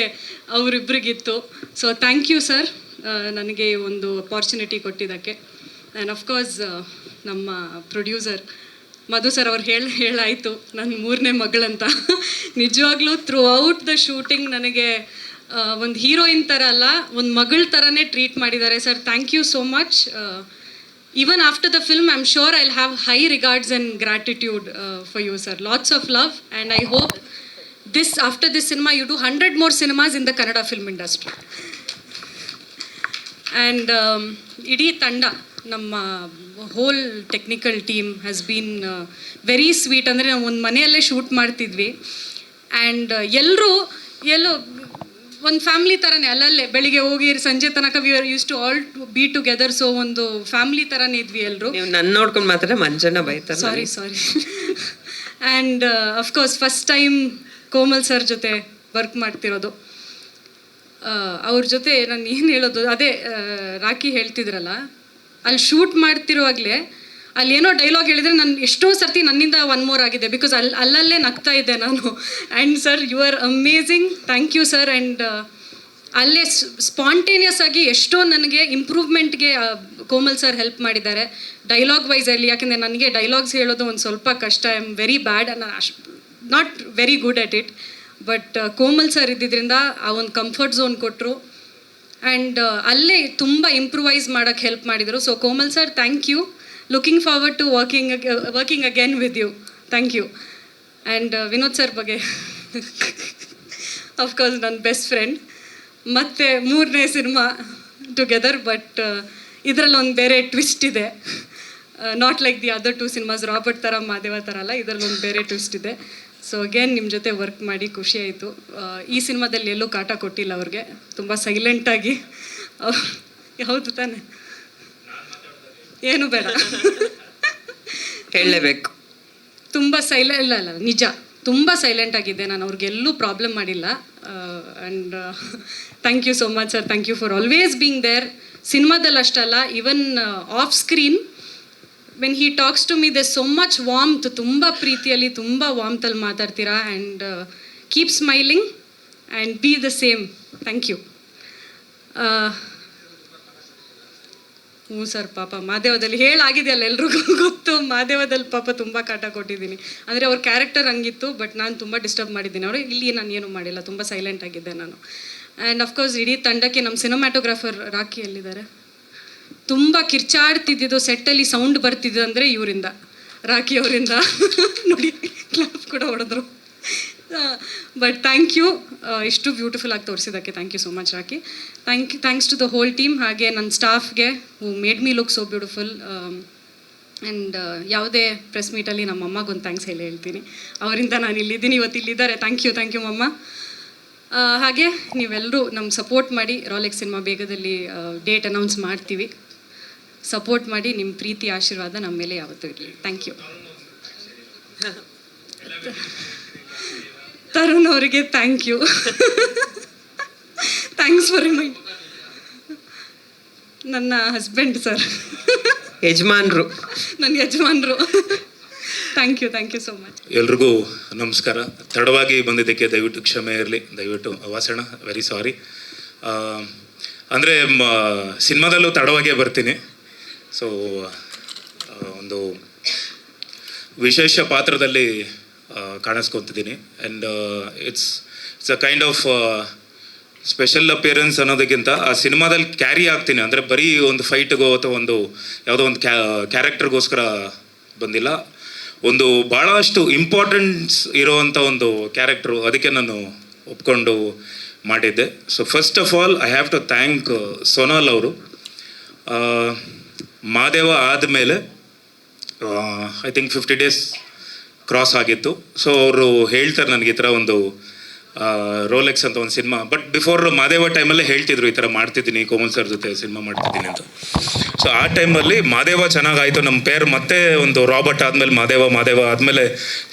ಅವರಿಬ್ಬರಿಗಿತ್ತು. ಸೊ ಥ್ಯಾಂಕ್ ಯು ಸರ್, ನನಗೆ ಒಂದು ಅಪಾರ್ಚುನಿಟಿ ಕೊಟ್ಟಿದ್ದಕ್ಕೆ. ಆ್ಯಂಡ್ ಅಫ್ಕೋರ್ಸ್ ನಮ್ಮ ಪ್ರೊಡ್ಯೂಸರ್ ಮಧು ಸರ್ ಅವ್ರು ಹೇಳಾಯಿತು ನನ್ನ 3ನೇ ಮಗಳಂತ. ನಿಜವಾಗ್ಲೂ ಥ್ರೂ ಔಟ್ ದ ಶೂಟಿಂಗ್ ನನಗೆ ಒಂದು ಹೀರೋಯಿನ್ ಥರ ಅಲ್ಲ, ಒಂದು ಮಗಳ ಥರನೇ ಟ್ರೀಟ್ ಮಾಡಿದ್ದಾರೆ sir. Thank you so much. Even after the film, I'm sure I'll have high regards and gratitude for you, sir. Lots of love, and I hope after this cinema, you do 100 more cinemas in the Kannada film industry. And Idi Tanda, ನಮ್ಮ whole technical team has been very sweet. ಅಂದರೆ ನಾವು ಒಂದು ಮನೆಯಲ್ಲೇ shoot ಮಾಡ್ತಿದ್ವಿ, and ಎಲ್ಲರೂ ಒಂದು family ಥರನೇ, ಅಲ್ಲಲ್ಲೇ ಬೆಳಿಗ್ಗೆ ಹೋಗಿ ಸಂಜೆ ತನಕ we are used to all be together. So ಒಂದು ಫ್ಯಾಮ್ಲಿ ಥರನೇ ಇದ್ವಿ ಎಲ್ಲರೂ. ನೀವು ನನ್ನ ನೋಡ್ಕೊಂಡು ಮಾತ್ರ ಮಂಜಣ್ಣ ಬೈತಾರೆ. Sorry and of course first time Komal sir ಜೊತೆ ವರ್ಕ್ ಮಾಡ್ತಿರೋದು. ಅವ್ರ ಜೊತೆ ನಾನು ಏನು ಹೇಳೋದು, ಅದೇ ರಾಕಿ ಹೇಳ್ತಿದ್ರಲ್ಲ, ಅಲ್ಲಿ ಶೂಟ್ ಮಾಡ್ತಿರುವಾಗಲೇ ಅಲ್ಲಿ ಏನೋ ಡೈಲಾಗ್ ಹೇಳಿದರೆ ನಾನು ಎಷ್ಟೋ ಸರ್ತಿ ನನ್ನಿಂದ 1 more ಆಗಿದೆ, ಬಿಕಾಸ್ ಅಲ್ಲಲ್ಲೇ ನಗ್ತಾ ಇದ್ದೆ ನಾನು. And sir you are amazing, thank you sir. And ಅಲ್ಲೇ ಸ್ಪಾಂಟೇನಿಯಸ್ ಆಗಿ ಎಷ್ಟೋ ನನಗೆ ಇಂಪ್ರೂವ್ಮೆಂಟ್ಗೆ ಕೋಮಲ್ ಸರ್ ಹೆಲ್ಪ್ ಮಾಡಿದ್ದಾರೆ ಡೈಲಾಗ್ ವೈಸಲ್ಲಿ. ಯಾಕೆಂದರೆ ನನಗೆ ಡೈಲಾಗ್ಸ್ ಹೇಳೋದು ಒಂದು ಸ್ವಲ್ಪ ಕಷ್ಟ, ಐ ಆಮ್ ವೆರಿ ಬ್ಯಾಡ್, ನಾನು not very good at it. But Komal sir ಇದ್ದಿದ್ದರಿಂದ ಆ ಒಂದು ಕಂಫರ್ಟ್ ಝೋನ್ ಕೊಟ್ಟರು, ಆ್ಯಂಡ್ ಅಲ್ಲೇ ತುಂಬ ಇಂಪ್ರೂವೈಸ್ ಮಾಡೋಕ್ಕೆ ಹೆಲ್ಪ್ ಮಾಡಿದರು. So Komal sir, thank you. Looking forward to working again with you. Thank you. And Vinod sir ಬಗ್ಗೆ ಅಫ್ಕೋರ್ಸ್ ನನ್ನ ಬೆಸ್ಟ್ ಫ್ರೆಂಡ್, ಮತ್ತು 3ನೇ ಸಿನಿಮಾ ಟುಗೆದರ್. ಬಟ್ ಇದರಲ್ಲಿ ಒಂದು ಬೇರೆ ಟ್ವಿಸ್ಟ್ ಇದೆ, not like the other 2 cinemas, Robert ಥರ ಮಾದೇವ ಥರ ಅಲ್ಲ, ಇದರಲ್ಲಿ ಒಂದು ಬೇರೆ ಟ್ವಿಸ್ಟ್ ಇದೆ. ಸೊ ಅಗೇನ್ ನಿಮ್ಮ ಜೊತೆ ವರ್ಕ್ ಮಾಡಿ ಖುಷಿ ಆಯಿತು. ಈ ಸಿನಿಮಾದಲ್ಲಿ ಎಲ್ಲೂ ಕಾಟ ಕೊಟ್ಟಿಲ್ಲ ಅವ್ರಿಗೆ, ತುಂಬ ಸೈಲೆಂಟಾಗಿ. ಹೌದು ತಾನೆ, ಏನು ಬೇಡ ಹೇಳಲೇಬೇಕು. ತುಂಬ ಇಲ್ಲ ನಿಜ, ತುಂಬ ಸೈಲೆಂಟಾಗಿದ್ದೆ ನಾನು, ಅವ್ರಿಗೆಲ್ಲೂ ಪ್ರಾಬ್ಲಮ್ ಮಾಡಿಲ್ಲ. And thank you so much sir, thank you for always being there. ಸಿನಿಮಾದಲ್ಲಿ ಅಷ್ಟಲ್ಲ, even off screen when he talks to me there's so much warmth, ತುಂಬ ಪ್ರೀತಿಯಲ್ಲಿ ತುಂಬ ವಾಮ್ತಲ್ಲಿ ಮಾತಾಡ್ತೀರಾ. And keep smiling and be the same. Thank you. ಹ್ಞೂ sir, ಪಾಪ ಮಾದೇವದಲ್ಲಿ ಹೇಳಾಗಿದೆಯಲ್ಲ ಎಲ್ರಿಗೂ ಗೊತ್ತು, ಮಾದೇವದಲ್ಲಿ ಪಾಪ ತುಂಬ ಕಾಟ ಕೊಟ್ಟಿದ್ದೀನಿ. ಅಂದರೆ ಅವ್ರ ಕ್ಯಾರೆಕ್ಟರ್ ಹಂಗಿತ್ತು, ಬಟ್ ನಾನು ತುಂಬ ಡಿಸ್ಟರ್ಬ್ ಮಾಡಿದ್ದೀನಿ. ಅವರು ಇಲ್ಲಿ ನಾನು ಏನೂ ಮಾಡಿಲ್ಲ, ತುಂಬ ಸೈಲೆಂಟ್ ಆಗಿದ್ದೆ ನಾನು. ಆ್ಯಂಡ್ ಅಫ್ಕೋರ್ಸ್ ಇಡೀ ತಂಡಕ್ಕೆ ನಮ್ಮ ಸಿನಿಮ್ಯಾಟೋಗ್ರಾಫರ್ ರಾಕಿ ಎಲ್ಲಿದ್ದಾರೆ, ತುಂಬ ಕಿರ್ಚಾಡ್ತಿದ್ದಿದ್ದು ಸೆಟ್ಟಲ್ಲಿ ಸೌಂಡ್ ಬರ್ತಿದ್ದು ಅಂದರೆ ಇವರಿಂದ, ರಾಕಿ ಅವರಿಂದ. ನೋಡಿ ಕ್ಲಾಪ್ ಕೂಡ ಹೊಡೆದ್ರು. ಬಟ್ ಥ್ಯಾಂಕ್ ಯು, ಇಷ್ಟು ಬ್ಯೂಟಿಫುಲ್ ಆಗಿ ತೋರಿಸಿದ್ದಕ್ಕೆ thank you so much Rocky. Thanks to the whole team, ಹಾಗೆ ನನ್ನ ಸ್ಟಾಫ್ಗೆ who made me look so beautiful. And ಯಾವುದೇ ಪ್ರೆಸ್ ಮೀಟಲ್ಲಿ ನಮ್ಮ ಅಮ್ಮಗೊಂದು ಥ್ಯಾಂಕ್ಸ್ ಹೇಳ್ತೀನಿ, ಅವರಿಂದ ನಾನು ಇಲ್ಲಿದ್ದೀನಿ, ಇವತ್ತು ಇಲ್ಲಿದ್ದಾರೆ. ಥ್ಯಾಂಕ್ ಯು ಮಮ್ಮ. ಹಾಗೆ ನೀವೆಲ್ಲರೂ ನಮ್ಗೆ ಸಪೋರ್ಟ್ ಮಾಡಿ, ರಾಲೆಕ್ಸ್ ಸಿನಿಮಾ ಬೇಗದಲ್ಲಿ ಡೇಟ್ ಅನೌನ್ಸ್ ಮಾಡ್ತೀವಿ. ಸಪೋರ್ಟ್ ಮಾಡಿ, ನಿಮ್ಮ ಪ್ರೀತಿ ಆಶೀರ್ವಾದ ನಮ್ಮ ಮೇಲೆ ಯಾವತ್ತೂ ಇರಲಿ. Thank you. ತರುಣ್ ಅವರಿಗೆ thank you, thanks for remind. ನನ್ನ ಹಸ್ಬೆಂಡ್ ಸರ್, ಯಜಮಾನ್ರು, ನನ್ನ ಯಜಮಾನ್ರು. Thank you so much. ಎಲ್ರಿಗೂ ನಮಸ್ಕಾರ. ತಡವಾಗಿ ಬಂದಿದ್ದಕ್ಕೆ ದಯವಿಟ್ಟು ಕ್ಷಮೆ ಇರಲಿ, ದಯವಿಟ್ಟು ವಾಸಣ, ವೆರಿ ಸಾರಿ. ಅಂದರೆ ಸಿನಿಮಾದಲ್ಲೂ ತಡವಾಗೇ ಬರ್ತೀನಿ. ಸೊ ಒಂದು ವಿಶೇಷ ಪಾತ್ರದಲ್ಲಿ ಕಾಣಿಸ್ಕೊತಿದ್ದೀನಿ. And it's a kind of special appearance ಅನ್ನೋದಕ್ಕಿಂತ ಆ ಸಿನಿಮಾದಲ್ಲಿ ಕ್ಯಾರಿ ಆಗ್ತೀನಿ. ಅಂದರೆ ಬರೀ ಒಂದು ಫೈಟ್ಗೋ ಅಥವಾ ಒಂದು ಯಾವುದೋ ಒಂದು ಕ್ಯಾರೆಕ್ಟರ್ಗೋಸ್ಕರ ಬಂದಿಲ್ಲ, ಒಂದು ಭಾಳಷ್ಟು ಇಂಪಾರ್ಟೆನ್ಸ್ ಇರೋವಂಥ ಒಂದು ಕ್ಯಾರೆಕ್ಟ್ರು, ಅದಕ್ಕೆ ನಾನು ಒಪ್ಕೊಂಡು ಮಾಡಿದ್ದೆ. So first of all I have to thank Sonal ಅವರು. ಮಾದೇವ ಆದಮೇಲೆ ಐ ಥಿಂಕ್ 50 days ಕ್ರಾಸ್ ಆಗಿತ್ತು. ಸೊ ಅವರು ಹೇಳ್ತಾರೆ ನನಗೆ ಈ ಥರ ಒಂದು ರೋಲೆಕ್ಸ್ ಅಂತ ಒಂದು ಸಿನಿಮಾ, ಬಟ್ ಬಿಫೋರ್ ಮಾದೇವ ಟೈಮಲ್ಲೇ ಹೇಳ್ತಿದ್ರು ಈ ಥರ ಮಾಡ್ತಿದ್ದೀನಿ, ಕೋಮಲ್ ಸರ್ ಜೊತೆ ಸಿನಿಮಾ ಮಾಡ್ತಿದ್ದೀನಿ ಅಂತ. ಸೊ ಆ ಟೈಮಲ್ಲಿ ಮಾದೇವ ಚೆನ್ನಾಗಾಯಿತು, ನಮ್ಮ ಪೇರ್ ಮತ್ತೆ ಒಂದು ರಾಬರ್ಟ್ ಆದಮೇಲೆ ಮಾದೇವ ಆದಮೇಲೆ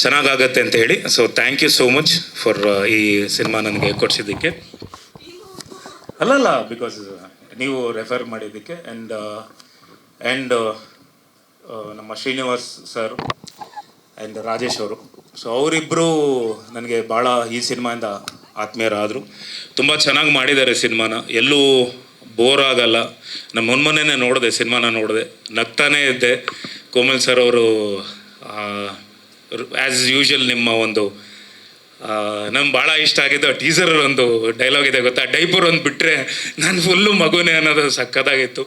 ಚೆನ್ನಾಗಾಗತ್ತೆ ಅಂತ ಹೇಳಿ. So thank you so much for ಈ ಸಿನಿಮಾ ನನಗೆ ಕೊಡಿಸಿದ್ದಕ್ಕೆ. ಅಲ್ಲಲ್ಲ, ಬಿಕಾಸ್ ನೀವು ರೆಫರ್ ಮಾಡಿದ್ದಕ್ಕೆ. ಆ್ಯಂಡ್ ನಮ್ಮ ಶ್ರೀನಿವಾಸ್ ಸರ್ ಆ್ಯಂಡ್ ರಾಜೇಶ್ ಅವರು, ಸೊ ಅವರಿಬ್ಬರು ನನಗೆ ಭಾಳ ಈ ಸಿನಿಮಾಯಿಂದ ಆತ್ಮೀಯರಾದರು. ತುಂಬ ಚೆನ್ನಾಗಿ ಮಾಡಿದ್ದಾರೆ ಸಿನಿಮಾನ, ಎಲ್ಲೂ ಬೋರ್ ಆಗಲ್ಲ. ನಮ್ಮ ಮೊನ್ನೆ ನೋಡಿದೆ ಸಿನಿಮಾನ, ನಗ್ತಾನೇ ಇದ್ದೆ. ಕೋಮಲ್ ಸರ್ ಅವರು ಆ್ಯಸ್ ಯೂಶುವಲ್ ನಿಮ್ಮ ಒಂದು ನಮ್ಗೆ ಭಾಳ ಇಷ್ಟ ಆಗಿದ್ದು ಟೀಸರ್ ಒಂದು ಡೈಲಾಗ್ ಇದೆ ಗೊತ್ತಾ, ಡೈಪರ್ ಒಂದು ಬಿಟ್ಟರೆ ನಾನು ಫುಲ್ಲು ಮಗುನೇ ಅನ್ನೋದು ಸಕ್ಕತ್ತಾಗಿತ್ತು.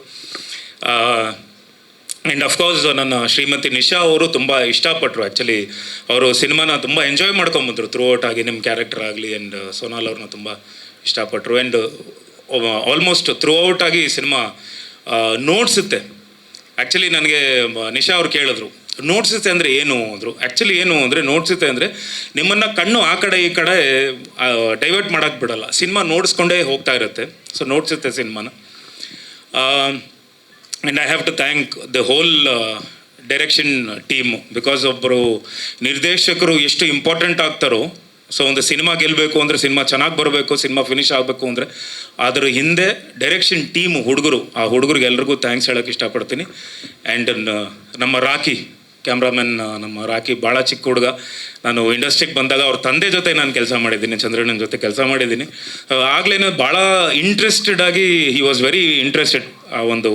ಆ್ಯಂಡ್ ಅಫ್ಕೋರ್ಸ್ ನನ್ನ ಶ್ರೀಮತಿ ನಿಶಾ ಅವರು ತುಂಬ ಇಷ್ಟಪಟ್ಟರು. ಆ್ಯಕ್ಚುಲಿ ಅವರು ಸಿನಿಮಾನ ತುಂಬ ಎಂಜಾಯ್ ಮಾಡ್ಕೊಂಬಂದರು ಥ್ರೂ ಔಟ್ ಆಗಿ, ನಿಮ್ಮ ಕ್ಯಾರೆಕ್ಟರ್ ಆಗಲಿ. ಆ್ಯಂಡ್ ಸೋನಾಲ್ ಅವ್ರನ್ನ ತುಂಬ ಇಷ್ಟಪಟ್ಟರು. ಆ್ಯಂಡ್ ಆಲ್ಮೋಸ್ಟ್ ಥ್ರೂ ಔಟ್ ಆಗಿ ಈ ಸಿನಿಮಾ ನೋಡ್ಸುತ್ತೆ. ಆ್ಯಕ್ಚುಲಿ ನನಗೆ ನಿಶಾ ಅವ್ರು ಕೇಳಿದ್ರು, ನೋಡ್ಸುತ್ತೆ ಅಂದರೆ ಏನು ಅಂದರು. ಆ್ಯಕ್ಚುಲಿ ಏನು ಅಂದರೆ ನೋಡ್ಸುತ್ತೆ ಅಂದರೆ ನಿಮ್ಮನ್ನು ಕಣ್ಣು ಆ ಕಡೆ ಈ ಕಡೆ ಡೈವರ್ಟ್ ಮಾಡೋಕ್ಕೆ ಬಿಡಲ್ಲ, ಸಿನಿಮಾ ನೋಡಿಸ್ಕೊಂಡೇ ಹೋಗ್ತಾ ಇರುತ್ತೆ. ಸೊ ನೋಡ್ಸುತ್ತೆ ಸಿನಿಮಾನ. And I have to thank the whole direction team, because ಒಬ್ಬರು ನಿರ್ದೇಶಕರು ಎಷ್ಟು ಇಂಪಾರ್ಟೆಂಟ್ ಆಗ್ತಾರೋ. ಸೊ ಒಂದು ಸಿನಿಮಾ ಗೆಲ್ಲಬೇಕು ಅಂದರೆ, ಸಿನಿಮಾ ಚೆನ್ನಾಗಿ ಬರಬೇಕು, ಸಿನಿಮಾ ಫಿನಿಷ್ ಆಗಬೇಕು ಅಂದರೆ ಅದ್ರ ಹಿಂದೆ ಡೈರೆಕ್ಷನ್ ಟೀಮ್ ಹುಡುಗರು, ಆ ಹುಡುಗರಿಗೆ ಎಲ್ರಿಗೂ ಥ್ಯಾಂಕ್ಸ್ ಹೇಳೋಕ್ಕೆ ಇಷ್ಟಪಡ್ತೀನಿ. ಆ್ಯಂಡ್ ನಮ್ಮ ರಾಕಿ ಕ್ಯಾಮ್ರಾಮನ್, ನಮ್ಮ ರಾಕಿ ಭಾಳ ಚಿಕ್ಕ ಹುಡುಗ. ನಾನು ಇಂಡಸ್ಟ್ರಿಗೆ ಬಂದಾಗ ಅವ್ರ ತಂದೆ ಜೊತೆ ನಾನು ಕೆಲಸ ಮಾಡಿದ್ದೀನಿ, ಚಂದ್ರಣ್ಣನ ಜೊತೆ ಕೆಲಸ ಮಾಡಿದ್ದೀನಿ. ಆಗಲೇ ಭಾಳ ಇಂಟ್ರೆಸ್ಟೆಡ್ ಆಗಿ, ಹಿ ವಾಸ್ ವೆರಿ ಇಂಟ್ರೆಸ್ಟೆಡ್. ಆ ಒಂದು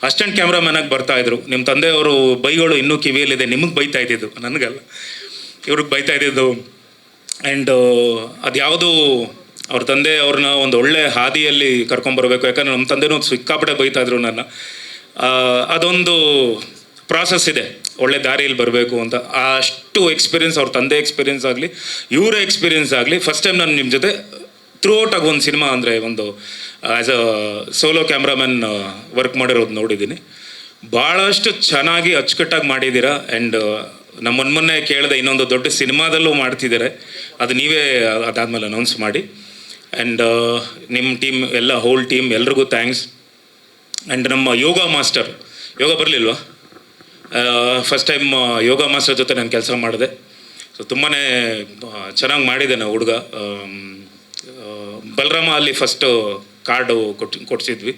ಅಸಿಸ್ಟೆಂಟ್ ಕ್ಯಾಮ್ರಾಮನ್ನಾಗಿ ಬರ್ತಾಯಿದ್ರು. ನಿಮ್ಮ ತಂದೆಯವರು ಬೈಗಳು ಇನ್ನೂ ಕಿವಿಯಲ್ಲಿದೆ, ನಿಮಗೆ ಬೈತಾ ಇದ್ದಿದ್ದು, ನನಗಲ್ಲ, ಇವ್ರಿಗೆ ಬೈತಾ ಇದ್ದಿದ್ದು. ಆ್ಯಂಡ್ ಅದ್ಯಾವುದು ಅವ್ರ ತಂದೆ ಅವ್ರನ್ನ ಒಂದು ಒಳ್ಳೆ ಹಾದಿಯಲ್ಲಿ ಕರ್ಕೊಂಬರ್ಬೇಕು, ಯಾಕಂದರೆ ನಮ್ಮ ತಂದೆನೂ ಸಿಕ್ಕಾಪಟ್ಟೆ ಬೈತಾಯಿದ್ರು ನನ್ನ. ಅದೊಂದು ಪ್ರಾಸೆಸ್ ಇದೆ, ಒಳ್ಳೆ ದಾರಿಯಲ್ಲಿ ಬರಬೇಕು ಅಂತ. ಅಷ್ಟು ಎಕ್ಸ್ಪೀರಿಯನ್ಸ್, ಅವ್ರ ತಂದೆ ಎಕ್ಸ್ಪೀರಿಯನ್ಸ್ ಆಗಲಿ, ಇವರ ಎಕ್ಸ್ಪೀರಿಯನ್ಸ್ ಆಗಲಿ. ಫಸ್ಟ್ ಟೈಮ್ ನಾನು ನಿಮ್ಮ ಜೊತೆ ಥ್ರೂ ಔಟ್ ಆಗಿ ಒಂದು ಸಿನಿಮಾ ಅಂದರೆ ಒಂದು as a solo cameraman work ಮಾಡಿರೋದು ನೋಡಿದ್ದೀನಿ. ಭಾಳಷ್ಟು ಚೆನ್ನಾಗಿ ಅಚ್ಚುಕಟ್ಟಾಗಿ ಮಾಡಿದ್ದೀರಾ. ಆ್ಯಂಡ್ ನಮ್ಮ ಮೊನ್ನೆ ಕೇಳಿದೆ, ಇನ್ನೊಂದು ದೊಡ್ಡ ಸಿನಿಮಾದಲ್ಲೂ ಮಾಡ್ತಿದ್ದಾರೆ, ಅದು ನೀವೇ ಅದಾದಮೇಲೆ ಅನೌನ್ಸ್ ಮಾಡಿ. ಆ್ಯಂಡ್ ನಿಮ್ಮ ಟೀಮ್ ಎಲ್ಲ ಹೋಲ್ ಟೀಮ್ ಎಲ್ರಿಗೂ ಥ್ಯಾಂಕ್ಸ್. ಆ್ಯಂಡ್ ನಮ್ಮ ಯೋಗ ಮಾಸ್ಟರ್, ಯೋಗ ಬರಲಿಲ್ವಾ? ಫಸ್ಟ್ ಟೈಮ್ ಯೋಗ ಮಾಸ್ಟರ್ ಜೊತೆ ನಾನು ಕೆಲಸ ಮಾಡಿದೆ. ಸೊ ತುಂಬಾ ಚೆನ್ನಾಗಿ ಮಾಡಿದ್ದಾನೆ ಹುಡುಗ. ಬಲರಾಮ ಅಲ್ಲಿ ಫಸ್ಟು ಕಾರ್ಡು ಕೊಡಿಸಿದ್ವಿ.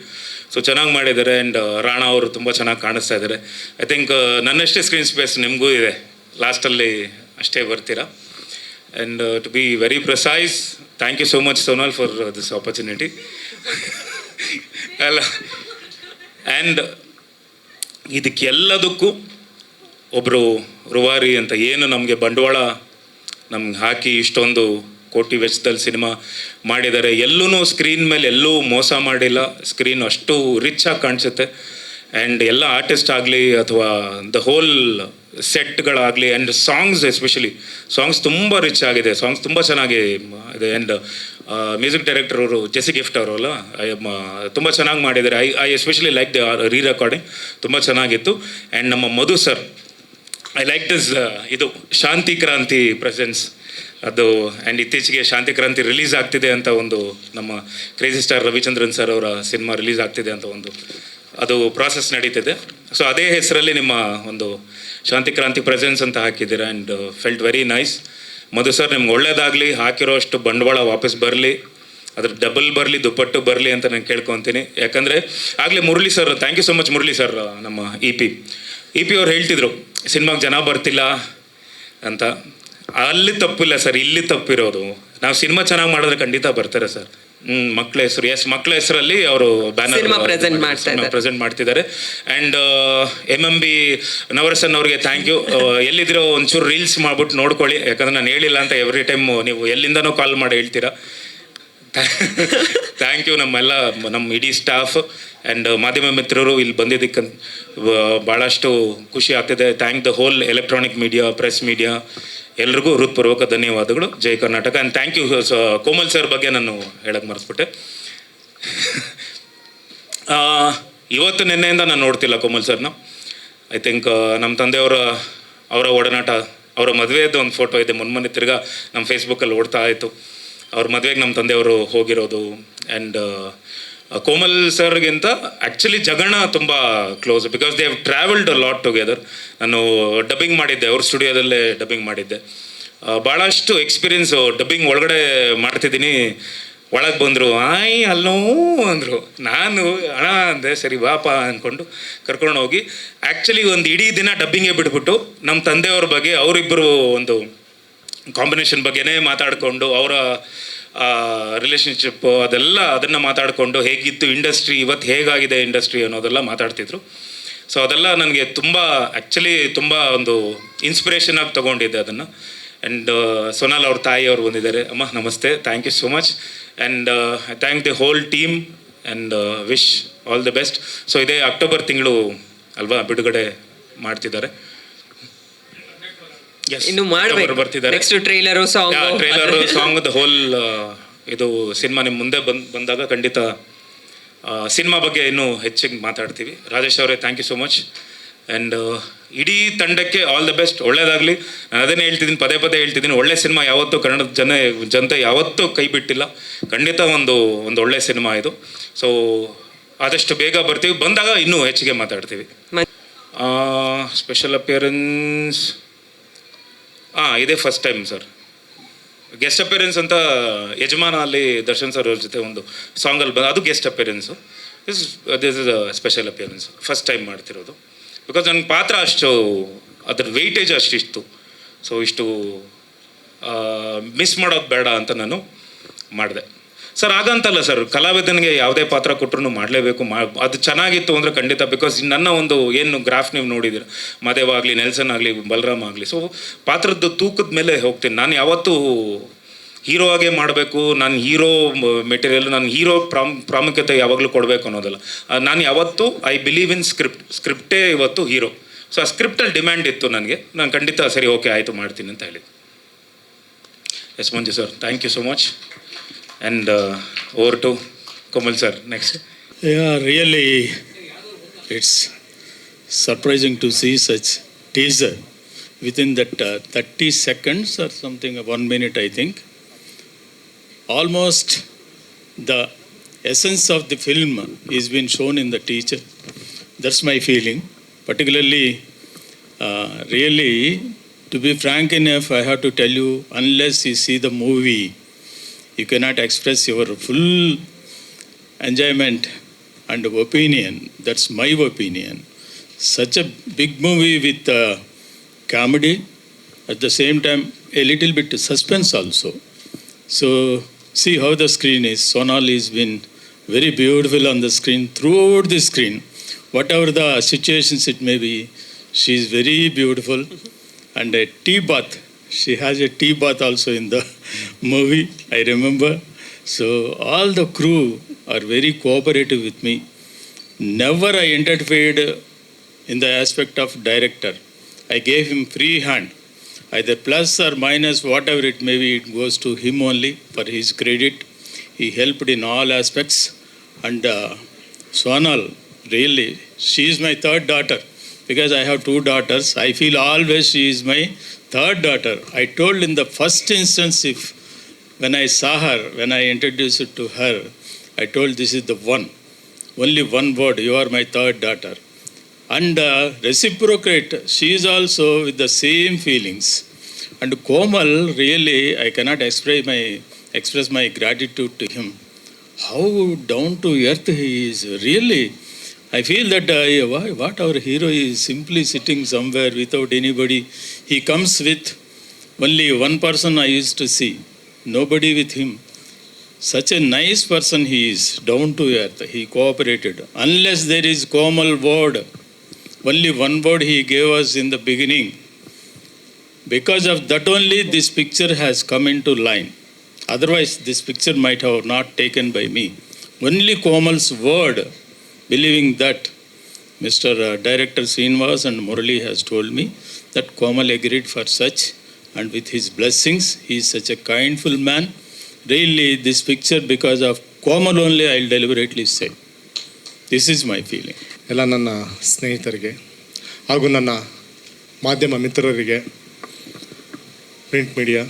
ಸೊ ಚೆನ್ನಾಗಿ ಮಾಡಿದ್ದಾರೆ. ಆ್ಯಂಡ್ ರಾಣಾ ಅವರು ತುಂಬ ಚೆನ್ನಾಗಿ ಕಾಣಿಸ್ತಾ ಇದ್ದಾರೆ. ಐ ಥಿಂಕ್ ನನ್ನಷ್ಟೇ ಸ್ಕ್ರೀನ್ ಸ್ಪೇಸ್ ನಿಮಗೂ ಇದೆ, ಲಾಸ್ಟಲ್ಲಿ ಅಷ್ಟೇ ಬರ್ತೀರಾ. And to be very precise, thank you so much Sonal for this opportunity. ಅಲ್ಲ, ಆ್ಯಂಡ್ ಇದಕ್ಕೆಲ್ಲದಕ್ಕೂ ಒಬ್ಬರು ರೂವಾರಿ ಅಂತ ಏನು ನಮಗೆ ಬಂಡವಾಳ ನಮ್ಗೆ ಹಾಕಿ ಇಷ್ಟೊಂದು ಕೋಟಿ ವೆಚ್ಚದಲ್ಲಿ ಸಿನಿಮಾ ಮಾಡಿದ್ದಾರೆ. ಎಲ್ಲೂ ಸ್ಕ್ರೀನ್ ಮೇಲೆ ಎಲ್ಲೂ ಮೋಸ ಮಾಡಿಲ್ಲ, ಸ್ಕ್ರೀನ್ ಅಷ್ಟು ರಿಚ್ ಆಗಿ ಕಾಣಿಸುತ್ತೆ. ಆ್ಯಂಡ್ ಎಲ್ಲ ಆರ್ಟಿಸ್ಟ್ ಆಗಲಿ ಅಥವಾ ದ ಹೋಲ್ ಸೆಟ್ಗಳಾಗಲಿ, ಆ್ಯಂಡ್ ಸಾಂಗ್ಸ್ ಎಸ್ಪೆಷಲಿ, ಸಾಂಗ್ಸ್ ತುಂಬ ರಿಚ್ ಆಗಿದೆ, ಸಾಂಗ್ಸ್ ತುಂಬ ಚೆನ್ನಾಗಿ ಇದೆ. ಆ್ಯಂಡ್ ಮ್ಯೂಸಿಕ್ ಡೈರೆಕ್ಟರ್ ಅವರು ಜೆಸಿ ಗಿಫ್ಟ್ ಅವರಲ್ಲ, ತುಂಬ ಚೆನ್ನಾಗಿ ಮಾಡಿದ್ದಾರೆ. I especially like the re recording, ತುಂಬ ಚೆನ್ನಾಗಿತ್ತು. ಆ್ಯಂಡ್ ನಮ್ಮ Madhu sir, I like this ಇದು ಶಾಂತಿ ಕ್ರಾಂತಿ ಪ್ರೆಸೆನ್ಸ್ ಅದು. ಆ್ಯಂಡ್ ಇತ್ತೀಚೆಗೆ ಶಾಂತಿ ಕ್ರಾಂತಿ ರಿಲೀಸ್ ಆಗ್ತಿದೆ ಅಂತ ಒಂದು, ನಮ್ಮ ಕ್ರೇಜಿ ಸ್ಟಾರ್ ರವಿಚಂದ್ರನ್ ಸರ್ ಅವರ ಸಿನಿಮಾ ರಿಲೀಸ್ ಆಗ್ತಿದೆ ಅಂತ ಒಂದು ಅದು ಪ್ರಾಸೆಸ್ ನಡೀತಿದೆ. ಸೊ ಅದೇ ಹೆಸರಲ್ಲಿ ನಿಮ್ಮ ಒಂದು ಶಾಂತಿ ಕ್ರಾಂತಿ ಪ್ರೆಸೆನ್ಸ್ ಅಂತ ಹಾಕಿದ್ದೀರಾ. And felt very nice. Madhu sir, ನಿಮ್ಗೆ ಒಳ್ಳೇದಾಗಲಿ, ಹಾಕಿರೋ ಅಷ್ಟು ಬಂಡವಾಳ ವಾಪಸ್ ಬರಲಿ, ಅದ್ರ ಡಬಲ್ ಬರಲಿ, ದುಪ್ಪಟ್ಟು ಬರಲಿ ಅಂತ ನಾನು ಕೇಳ್ಕೊತೀನಿ. ಯಾಕಂದರೆ ಆಗಲೇ Murali sir, thank you so much Murali sir, ನಮ್ಮ ಇ ಪಿ ಅವ್ರು ಹೇಳ್ತಿದ್ರು ಸಿನಿಮಾಗೆ ಜನ ಬರ್ತಿಲ್ಲ ಅಂತ. ಅಲ್ಲಿ ತಪ್ಪಿಲ್ಲ ಸರ್, ಇಲ್ಲಿ ತಪ್ಪಿರೋದು. ನಾವು ಸಿನಿಮಾ ಚೆನ್ನಾಗಿ ಮಾಡಿದ್ರೆ ಖಂಡಿತ ಬರ್ತಾರೆ ಸರ್. ಮಕ್ಕಳ ಹೆಸರು, ಮಕ್ಕಳ ಹೆಸರಲ್ಲಿ ಅವರು ಬ್ಯಾನರ್ ಪ್ರೆಸೆಂಟ್ ಮಾಡ್ತಿದ್ದಾರೆ. ಆ್ಯಂಡ್ MMB ನವರಸನ್ ಅವ್ರಿಗೆ ಥ್ಯಾಂಕ್ ಯು. ಎಲ್ಲಿದ್ದೀರೋ ಒಂಚೂರು ರೀಲ್ಸ್ ಮಾಡ್ಬಿಟ್ಟು ನೋಡ್ಕೊಳ್ಳಿ, ಯಾಕಂದ್ರೆ ನಾನು ಹೇಳಿಲ್ಲ ಅಂತ ಎವ್ರಿ ಟೈಮ್ ನೀವು ಎಲ್ಲಿಂದನೂ ಕಾಲ್ ಮಾಡಿ ಹೇಳ್ತೀರಾ. ಥ್ಯಾಂಕ್ ಯು ನಮ್ಮ ಇಡೀ ಸ್ಟಾಫ್ ಆ್ಯಂಡ್ ಮಾಧ್ಯಮ ಮಿತ್ರರು ಇಲ್ಲಿ ಬಂದಿದ್ದಕ್ಕೆ ಭಾಳಷ್ಟು ಖುಷಿ ಆಗ್ತಿದೆ. Thank the whole electronic media, press media, ಎಲ್ರಿಗೂ ಹೃತ್ಪೂರ್ವಕ ಧನ್ಯವಾದಗಳು. ಜೈ Karnataka. And thank you Komal sir ಬಗ್ಗೆ ನಾನು ಹೇಳಕ್ಕೆ ಮರೆಸ್ಬಿಟ್ಟೆ. ಇವತ್ತು ನಿನ್ನೆಯಿಂದ ನಾನು ನೋಡ್ತಿಲ್ಲ ಕೋಮಲ್ ಸರ್ನ. ಐ ಥಿಂಕ್ ನಮ್ಮ ತಂದೆಯವರ ಒಡನಾಟ ಅವರ ಮದುವೆಯದ್ದು ಒಂದು ಫೋಟೋ ಇದೆ, ಮೊನ್ನೆ ತಿರ್ಗಾ ನಮ್ಮ ಫೇಸ್ಬುಕ್ಕಲ್ಲಿ ಓಡ್ತಾ ಇತ್ತು. ಅವ್ರ ಮದುವೆಗೆ ನಮ್ಮ ತಂದೆಯವರು ಹೋಗಿರೋದು. ಆ್ಯಂಡ್ ಕೋಮಲ್ ಸರ್ಗಿಂತ ಆ್ಯಕ್ಚುಲಿ ಜಗಣ ತುಂಬ close, because they have travelled a lot together. ನಾನು ಡಬ್ಬಿಂಗ್ ಮಾಡಿದ್ದೆ, ಅವ್ರ ಸ್ಟುಡಿಯೋದಲ್ಲೇ ಡಬ್ಬಿಂಗ್ ಮಾಡಿದ್ದೆ. ಭಾಳಷ್ಟು ಎಕ್ಸ್ಪೀರಿಯನ್ಸು. ಡಬ್ಬಿಂಗ್ ಒಳಗಡೆ ಮಾಡ್ತಿದ್ದೀನಿ, ಒಳಗೆ ಬಂದರು, ಆಯ್ ಅಲ್ಲೋ ಅಂದರು. ನಾನು ಹಣ ಅಂದೆ, ಸರಿ ವಾಪ ಅಂದ್ಕೊಂಡು ಕರ್ಕೊಂಡು ಹೋಗಿ ಆ್ಯಕ್ಚುಲಿ ಒಂದು ಇಡೀ ದಿನ ಡಬ್ಬಿಂಗೇ ಬಿಟ್ಬಿಟ್ಟು ನಮ್ಮ ತಂದೆಯವ್ರ ಬಗ್ಗೆ, ಅವರಿಬ್ಬರು ಒಂದು ಕಾಂಬಿನೇಷನ್ ಬಗ್ಗೆನೇ ಮಾತಾಡಿಕೊಂಡು, ಅವರ ರಿಲೇಷನ್ಶಿಪ್ಪು ಅದನ್ನು ಮಾತಾಡಿಕೊಂಡು, ಹೇಗಿತ್ತು ಇಂಡಸ್ಟ್ರಿ, ಇವತ್ತು ಹೇಗಾಗಿದೆ ಇಂಡಸ್ಟ್ರಿ ಅನ್ನೋದೆಲ್ಲ ಮಾತಾಡ್ತಿದ್ರು. ಸೊ ಅದೆಲ್ಲ ನನಗೆ ತುಂಬ ಆ್ಯಕ್ಚುಲಿ ತುಂಬ ಒಂದು ಇನ್ಸ್ಪಿರೇಷನ್ ಆಗಿ ತೊಗೊಂಡಿದ್ದೆ ಅದನ್ನು. ಆ್ಯಂಡ್ ಸೋನಾಲ್ ಅವ್ರ ತಾಯಿಯವರು ಬಂದಿದ್ದಾರೆ. ಅಮ್ಮ ನಮಸ್ತೆ, thank you so much. And I thank the whole team and wish all the best. So ಇದೇ ಅಕ್ಟೋಬರ್ ತಿಂಗಳು ಅಲ್ವಾ ಬಿಡುಗಡೆ ಮಾಡ್ತಿದ್ದಾರೆ. ಇನ್ನು ಮಾಡ್ಬೇಕು, ಬರ್ತಿದ್ದಾರೆ. Next trailer song the whole ಇದು ಸಿನಿಮಾ ನಿಮ್ಮ ಮುಂದೆ ಬಂದಾಗ ಖಂಡಿತ ಸಿನಿಮಾ ಬಗ್ಗೆ ಇನ್ನೂ ಹೆಚ್ಚಿಗೆ ಮಾತಾಡ್ತೀವಿ. ರಾಜೇಶ್ ಅವರೇ, thank you so much. And ಇಡೀ ತಂಡಕ್ಕೆ ಆಲ್ ದ ಬೆಸ್ಟ್, ಒಳ್ಳೇದಾಗಲಿ. ನಾನು ಅದನ್ನೇ ಹೇಳ್ತಿದ್ದೀನಿ, ಪದೇ ಪದೇ ಹೇಳ್ತಿದ್ದೀನಿ, ಒಳ್ಳೆ ಸಿನಿಮಾ ಯಾವತ್ತೂ ಕನ್ನಡದ ಜನತೆ ಯಾವತ್ತೂ ಕೈ ಬಿಟ್ಟಿಲ್ಲ. ಖಂಡಿತ ಒಂದು ಒಳ್ಳೆ ಸಿನಿಮಾ ಇದು. ಸೊ ಆದಷ್ಟು ಬೇಗ ಬರ್ತೀವಿ, ಬಂದಾಗ ಇನ್ನೂ ಹೆಚ್ಚಿಗೆ ಮಾತಾಡ್ತೀವಿ. ಸ್ಪೆಷಲ್ ಅಪಿಯರೆನ್ಸ್ ಇದೇ first time sir. Guest appearance ಅಂತ ಯಜಮಾನ ಅಲ್ಲಿ ದರ್ಶನ್ ಸರ್ ಅವ್ರ ಜೊತೆ ಒಂದು ಸಾಂಗಲ್ಲಿ ಅದು guest appearance. This is special appearance, first time ಮಾಡ್ತಿರೋದು. ಬಿಕಾಸ್ ನನ್ನ ಪಾತ್ರ ಅಷ್ಟು, ಅದ್ರ ವೆಯ್ಟೇಜ್ ಅಷ್ಟಿತ್ತು. ಸೊ ಇಷ್ಟು ಮಿಸ್ ಮಾಡೋದು ಬೇಡ ಅಂತ ನಾನು ಮಾಡಿದೆ ಸರ್. ಆಗಂತಲ್ಲ ಸರ್, ಕಲಾವಿದನಿಗೆ ಯಾವುದೇ ಪಾತ್ರ ಕೊಟ್ಟರು ಮಾಡಲೇಬೇಕು. ಅದು ಚೆನ್ನಾಗಿತ್ತು ಅಂದರೆ ಖಂಡಿತ. ಬಿಕಾಸ್ ನನ್ನ ಒಂದು ಏನು ಗ್ರಾಫ್ ನೀವು ನೋಡಿದ್ದೀರ, ಮದೇವ್ ಆಗಲಿ, ನೆಲ್ಸನ್ ಆಗಲಿ, ಬಲರಾಮ್ ಆಗಲಿ, ಸೊ ಪಾತ್ರದ ತೂಕದ ಮೇಲೆ ಹೋಗ್ತೀನಿ. ನಾನು ಯಾವತ್ತೂ ಹೀರೋ ಆಗೇ ಮಾಡಬೇಕು, ನಾನು ಹೀರೋ ಮೆಟೀರಿಯಲ್, ನಾನು ಹೀರೋ ಪ್ರಾಮುಖ್ಯತೆ ಯಾವಾಗಲೂ ಕೊಡಬೇಕು ಅನ್ನೋದಲ್ಲ. ನಾನು ಯಾವತ್ತೂ ಐ ಬಿಲೀವ್ ಇನ್ ಸ್ಕ್ರಿಪ್ಟೇ ಇವತ್ತು ಹೀರೋ. ಸೊ ಆ ಸ್ಕ್ರಿಪ್ಟಲ್ಲಿ ಡಿಮ್ಯಾಂಡ್ ಇತ್ತು ನನಗೆ, ನಾನು ಖಂಡಿತ ಸರಿ ಓಕೆ ಆಯಿತು ಮಾಡ್ತೀನಿ ಅಂತ ಹೇಳಿದೆ. S Manju sir, thank you so much. And over to Komal sir next. Yeah, really, it's surprising to see such teaser within that 30 seconds or something, 1 minute I think. Almost the essence of the film is been shown in the teaser. That's my feeling. Particularly, really, to be frank enough, I have to tell you, unless you see the movie, you cannot express your full enjoyment and opinion. That's my opinion. Such a big movie with comedy, at the same time a little bit suspense also. So see how the screen is. Sonal has been very beautiful on the screen, throughout the screen. Whatever the situations it may be, she is very beautiful. And a tea bath. She has a tea bath also in the movie, I remember. So all the crew are very cooperative with me. Never I interfered in the aspect of director. I gave him free hand. Either plus or minus, whatever it may be, it goes to him only for his credit. He helped in all aspects. And Sonal, really, she is my third daughter. Because I have 2 daughters, I feel always she is my third daughter. I told in the first instance, when I saw her, when I introduced it to her, I told this is the one. Only one word, you are my third daughter. And reciprocate, she is also with the same feelings. And Komal, really, I cannot express my gratitude to him. How down to earth he is, really. I feel that what our hero is simply sitting somewhere without anybody. He comes with only one person I used to see, nobody with him. Such a nice person he is, down to earth. He cooperated. Unless there is Komal word, only one word he gave us in the beginning. Because of that only this picture has come into line. Otherwise this picture might have not taken by me. Only Komal's word, believing that Mr. Director Srinivas and Murali has told me that Komal agreed for such, and with his blessings, he is such a kindful man. Really, this picture, because of Komal only, I'll deliberately say. This is my feeling. ಎಲ್ಲ ನನ್ನ ಸ್ನೇಹಿತರಿಗೆ ಹಾಗೂ ನನ್ನ ಮಾಧ್ಯಮ ಮಿತ್ರರಿಗೆ print media,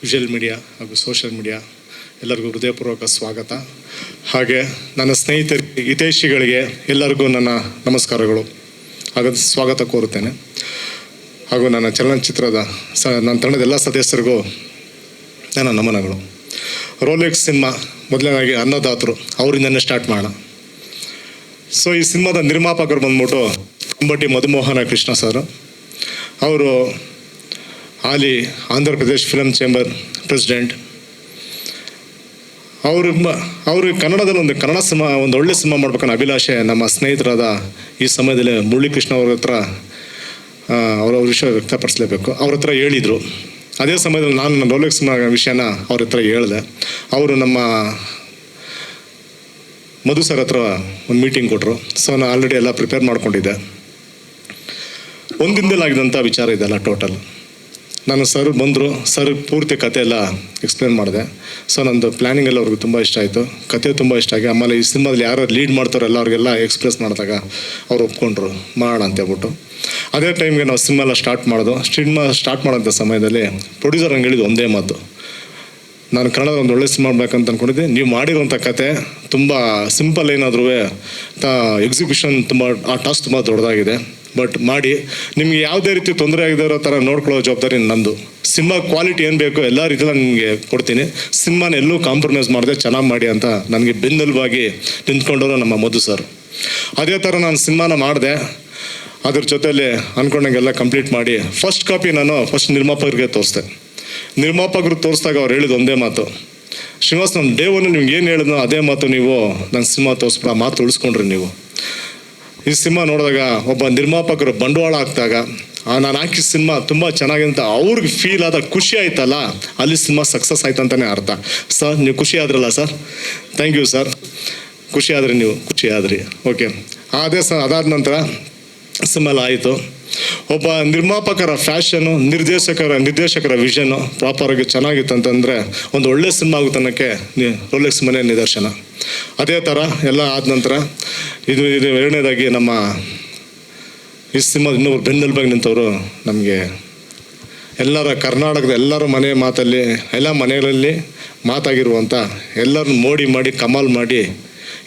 visual media ಹಾಗೂ social media ಎಲ್ಲರಿಗೂ ಹೃದಯಪೂರ್ವಕ ಸ್ವಾಗತ. ಹಾಗೆ ನನ್ನ ಸ್ನೇಹಿತರಿಗೆ, ಹಿತೈಷಿಗಳಿಗೆ ಎಲ್ಲರಿಗೂ ನನ್ನ ನಮಸ್ಕಾರಗಳು ಹಾಗೂ ಸ್ವಾಗತ ಕೋರುತ್ತೇನೆ. ಹಾಗೂ ನನ್ನ ಚಲನಚಿತ್ರದ ನನ್ನ ತಂಡದ ಎಲ್ಲ ಸದಸ್ಯರಿಗೂ ನನ್ನ ನಮನಗಳು. ರೋಲೆಕ್ಸ್ ಸಿನಿಮಾ ಮೊದಲನೇದಾಗಿ ಅನ್ನದಾತರು ಅವರಿಂದನೇ ಸ್ಟಾರ್ಟ್ ಮಾಡೋಣ. ಸೊ ಈ ಸಿನಿಮಾದ ನಿರ್ಮಾಪಕರು ಬಂದ್ಬಿಟ್ಟು ಅಂಬಟಿ ಮಧುಮೋಹನ ಕೃಷ್ಣ ಸರ್. ಅವರು ಹಾಲಿ Andhra Pradesh film chamber president. ಅವರು ಕನ್ನಡದಲ್ಲಿ ಕನ್ನಡ ಸಿನಿಮಾ ಒಂದು ಒಳ್ಳೆ ಸಿನಿಮಾ ಮಾಡ್ಬೇಕನ್ನೋ ಅಭಿಲಾಷೆ ನಮ್ಮ ಸ್ನೇಹಿತರಾದ ಈ ಸಮಯದಲ್ಲಿ ಮುರಳೀಕೃಷ್ಣ ಅವ್ರ ಹತ್ರ ಅವರ ವಿಷಯ ವ್ಯಕ್ತಪಡಿಸಲೇಬೇಕು. ಅವ್ರ ಹತ್ರ ಹೇಳಿದರು. ಅದೇ ಸಮಯದಲ್ಲಿ ನಾನು ರೋಲೆಕ್ಸ್ ಸಿನಿಮಾ ವಿಷಯನ ಅವ್ರ ಹತ್ರ ಹೇಳಿದೆ. ಅವರು ನಮ್ಮ ಮಧು ಸರ್ ಹತ್ರ ಒಂದು ಮೀಟಿಂಗ್ ಕೊಟ್ಟರು. ಸೊ ನಾನು ಆಲ್ರೆಡಿ ಎಲ್ಲ ಪ್ರಿಪೇರ್ ಮಾಡ್ಕೊಂಡಿದ್ದೆ. ಒಂದಿನದಲ್ಲಿ ಆಗಿದಂಥ ವಿಚಾರ ಇದೆಲ್ಲ ಟೋಟಲ್. ನಾನು ಸರ್ ಬಂದರು, ಸರ್ ಪೂರ್ತಿ ಕತೆ ಎಲ್ಲ ಎಕ್ಸ್ಪ್ಲೇನ್ ಮಾಡಿದೆ. ಸೊ ನಂದು ಪ್ಲ್ಯಾನಿಂಗ್ ಎಲ್ಲ ಅವ್ರಿಗೆ ತುಂಬ ಇಷ್ಟ ಆಯಿತು, ಕತೆ ತುಂಬ ಇಷ್ಟ ಆಗಿ. ಆಮೇಲೆ ಈ ಸಿನಿಮಾದಲ್ಲಿ ಯಾರು ಲೀಡ್ ಮಾಡ್ತಾರಲ್ಲ ಅವ್ರಿಗೆಲ್ಲ ಎಕ್ಸ್ಪ್ರೆಸ್ ಮಾಡಿದಾಗ ಅವ್ರು ಒಪ್ಕೊಂಡ್ರು ಮಾಡೋಣ ಅಂತೇಳ್ಬಿಟ್ಟು. ಅದೇ ಟೈಮ್ಗೆ ನಾವು ಸಿನಿಮಾ ಎಲ್ಲ ಸ್ಟಾರ್ಟ್ ಸ್ಟಾರ್ಟ್ ಮಾಡೋಂಥ ಸಮಯದಲ್ಲಿ ಪ್ರೊಡ್ಯೂಸರ್ ಹಂಗೆ ಹೇಳಿದ್ದು ಒಂದೇ ಮಾತು, ನಾನು ಕನ್ನಡದ ಒಂದು ಒಳ್ಳೆ ಸಿನಿಮಾ ಮಾಡ್ಬೇಕಂತ ಅಂದ್ಕೊಂಡಿದ್ದೆ. ನೀವು ಮಾಡಿರೋಂಥ ಕತೆ ತುಂಬ ಸಿಂಪಲ್ ಏನಾದರೂ ಎಕ್ಸಿಕ್ಯೂಷನ್ ತುಂಬ ಆ ಟಾಸ್ಕ್ ತುಂಬ ದೊಡ್ಡದಾಗಿದೆ. ಬಟ್ ಮಾಡಿ ನಿಮಗೆ ಯಾವುದೇ ರೀತಿ ತೊಂದರೆ ಆಗದೇ ಇರೋ ಥರ ನೋಡ್ಕೊಳ್ಳೋ ಜವಾಬ್ದಾರಿ ನಂದು. ಸಿನಿಮಾ ಕ್ವಾಲಿಟಿ ಏನು ಬೇಕೋ ಎಲ್ಲ ರೀತಿಯಲ್ಲಿ ನಿಮಗೆ ಕೊಡ್ತೀನಿ. ಸಿನಿಮಾನ ಎಲ್ಲೂ ಕಾಂಪ್ರಮೈಸ್ ಮಾಡಿದೆ, ಚೆನ್ನಾಗಿ ಮಾಡಿ ಅಂತ ನನಗೆ ಬೆನ್ನೆಲುಬಾಗಿ ನಿಂತ್ಕೊಂಡವರು ನಮ್ಮ ಮಧು ಸರ್. ಅದೇ ಥರ ನಾನು ಸಿನಿಮಾನ ಮಾಡಿದೆ. ಅದ್ರ ಜೊತೆಯಲ್ಲಿ ಅಂದ್ಕೊಂಡಂಗೆಲ್ಲ ಕಂಪ್ಲೀಟ್ ಮಾಡಿ ಫಸ್ಟ್ ಕಾಪಿ ನಾನು ನಿರ್ಮಾಪಕರಿಗೆ ತೋರಿಸ್ದೆ. ನಿರ್ಮಾಪಕರು ತೋರಿಸಿದಾಗ ಅವ್ರು ಹೇಳಿದ ಒಂದೇ ಮಾತು, ಶ್ರೀನಿವಾಸ್ ನಾನು ಡೇ ಒನ್ ನಿಮ್ಗೆ ಏನು ಹೇಳಿದ್ನೋ ಅದೇ ಮಾತು ನೀವು ನನ್ನ ಸಿನಿಮಾ ತೋರಿಸ್ಬಿಟ್ಟು ಆ ಮಾತು ಉಳಿಸ್ಕೊಂಡ್ರಿ ನೀವು. ಈ ಸಿನಿಮಾ ನೋಡಿದಾಗ ಒಬ್ಬ ನಿರ್ಮಾಪಕರು ಬಂಡವಾಳ ಹಾಕಿದಾಗ ನಾನು ಹಾಕಿದ ಸಿನಿಮಾ ತುಂಬ ಚೆನ್ನಾಗಿದೆ ಅಂತ ಅವ್ರಿಗೆ ಫೀಲ್ ಆದ ಖುಷಿ ಆಯ್ತಲ್ಲ, ಅಲ್ಲಿ ಸಿನಿಮಾ ಸಕ್ಸಸ್ ಆಯ್ತು ಅಂತಲೇ ಅರ್ಥ. ಸರ್ ನೀವು ಖುಷಿ ಆದ್ರಲ್ಲ ಸರ್? Thank you sir. ಖುಷಿ ಆದ್ರಿ, ನೀವು ಖುಷಿ ಆದ್ರಿ. ಓಕೆ, ಅದಾದ ನಂತರ ಸಿನಿಮಾ ಆಯಿತು. ಒಬ್ಬ ನಿರ್ಮಾಪಕರ ಫ್ಯಾಷನು, ನಿರ್ದೇಶಕರ ವಿಷನ್ನು ಪ್ರಾಪರಾಗಿ ಚೆನ್ನಾಗಿತ್ತು ಅಂತಂದರೆ ಒಂದು ಒಳ್ಳೆ ಸಿನಿಮಾ ಆಗುತ್ತನ್ನೋಕ್ಕೆ ರೋಲೆಕ್ಸ್ ಮನೆ ನಿದರ್ಶನ. ಅದೇ ಥರ ಎಲ್ಲ ಆದ ನಂತರ ಇದು ಎರಡನೇದಾಗಿ ನಮ್ಮ ಈ ಸಿನಿಮಾ ಇನ್ನೊಬ್ರು ಬೆನ್ನೆಲುಬಾಗಿ ನಿಂತವರು ನಮಗೆ ಎಲ್ಲರ ಕರ್ನಾಟಕದ ಎಲ್ಲರ ಮನೆ ಮಾತಲ್ಲಿ ಎಲ್ಲ ಮನೆಗಳಲ್ಲಿ ಮಾತಾಗಿರುವಂಥ ಎಲ್ಲರನ್ನು ಮೋಡಿ ಮಾಡಿ ಕಮಾಲ್ ಮಾಡಿ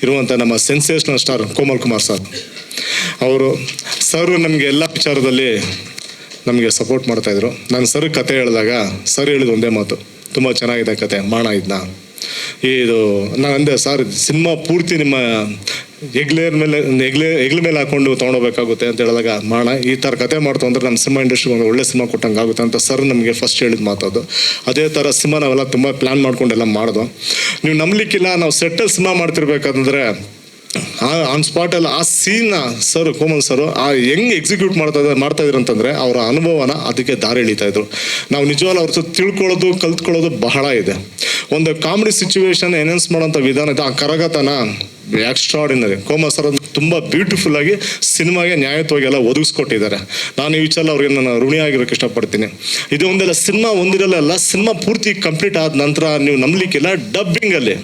ಇರುವಂಥ ನಮ್ಮ sensational star Komal Kumar sir. ಅವರು ಸರ್ ನಮಗೆ ಎಲ್ಲ ವಿಚಾರದಲ್ಲಿ ನಮಗೆ ಸಪೋರ್ಟ್ ಮಾಡ್ತಾಯಿದ್ರು. ನಾನು ಸರ್ ಕತೆ ಹೇಳಿದಾಗ ಸರ್ ಹೇಳಿದ ಒಂದೇ ಮಾತು, ತುಂಬ ಚೆನ್ನಾಗಿದೆ ಕತೆ, ಮಾಡೋಣ ಇದನ್ನ. ಇದು ನಾನು ಅಂದೆ, ಸರ್ ಸಿನಿಮಾ ಪೂರ್ತಿ ನಿಮ್ಮ ಹೆಗ್ಲ ಮೇಲೆ ಹಾಕ್ಕೊಂಡು ತೊಗೊಂಡೋಗ್ಬೇಕಾಗುತ್ತೆ ಅಂತ ಹೇಳಿದಾಗ, ಮಾಡೋಣ ಈ ಥರ ಕತೆ ಮಾಡ್ತು ಅಂದರೆ ನಮ್ಮ ಸಿನಿಮಾ ಇಂಡಸ್ಟ್ರಿಗೆ ಒಂದು ಒಳ್ಳೆ ಸಿನಿಮಾ ಕೊಟ್ಟಂಗೆ ಆಗುತ್ತೆ ಅಂತ ಸರ್ ನಮಗೆ ಫಸ್ಟ್ ಹೇಳಿದ ಮಾತದು. ಅದೇ ಥರ ಸಿನಿಮಾ ನಾವೆಲ್ಲ ತುಂಬ ಪ್ಲ್ಯಾನ್ ಮಾಡ್ಕೊಂಡೆಲ್ಲ ಮಾಡಿದ್ವು. ನೀವು ನಂಬಲಿಕ್ಕಿಲ್ಲ, ನಾವು ಸೆಟ್ಟಲ್ಲಿ ಸಿನಿಮಾ ಮಾಡ್ತಿರ್ಬೇಕಾದ್ರೆ ಆನ್ ಸ್ಪಾಟಲ್ಲಿ ಆ ಸೀನ್ನ ಸರ್ ಕೋಮಲ್ ಸರು ಹೆಂಗೆ ಎಕ್ಸಿಕ್ಯೂಟ್ ಮಾಡ್ತಾಯಿದ್ರು ಅಂತಂದರೆ ಅವರ ಅನುಭವನ ಅದಕ್ಕೆ ದಾರಿ ಎಳಿತಾಯಿದ್ರು. ನಾವು ನಿಜವಾಗ್ಲೂ ಅವ್ರ ಜೊತೆ ತಿಳ್ಕೊಳ್ಳೋದು ಕಲ್ತ್ಕೊಳ್ಳೋದು ಬಹಳ ಇದೆ. ಒಂದು ಕಾಮಿಡಿ ಸಿಚುವೇಶನ್ ಎನ್ಹಾನ್ಸ್ ಮಾಡೋಂಥ ವಿಧಾನ ಇದೆ. ಆ ಕರಗತನ ಎಕ್ಸ್ಟ್ರಾರ್ಡಿನರಿ. ಕೋಮಲ್ ಸರ್ ತುಂಬ ಬ್ಯೂಟಿಫುಲ್ಲಾಗಿ ಸಿನಿಮಾಗೆ ನ್ಯಾಯತ್ವವಾಗಿ ಎಲ್ಲ ಒದಗಿಸ್ಕೊಟ್ಟಿದ್ದಾರೆ. ನಾನು ಈ ವಿಚಾರ ಅವ್ರಿಗೆ ನಾನು ಋಣಿಯಾಗಿರೋಕ್ಕೆ ಇಷ್ಟಪಡ್ತೀನಿ. ಇದು ಒಂದೆಲ್ಲ ಸಿನಿಮಾ ಒಂದಿರಲ್ಲ, ಸಿನಿಮಾ ಪೂರ್ತಿ ಕಂಪ್ಲೀಟ್ ಆದ ನಂತರ ನೀವು ನಂಬಲಿಕ್ಕಿಲ್ಲ, ಡಬ್ಬಿಂಗಲ್ಲಿ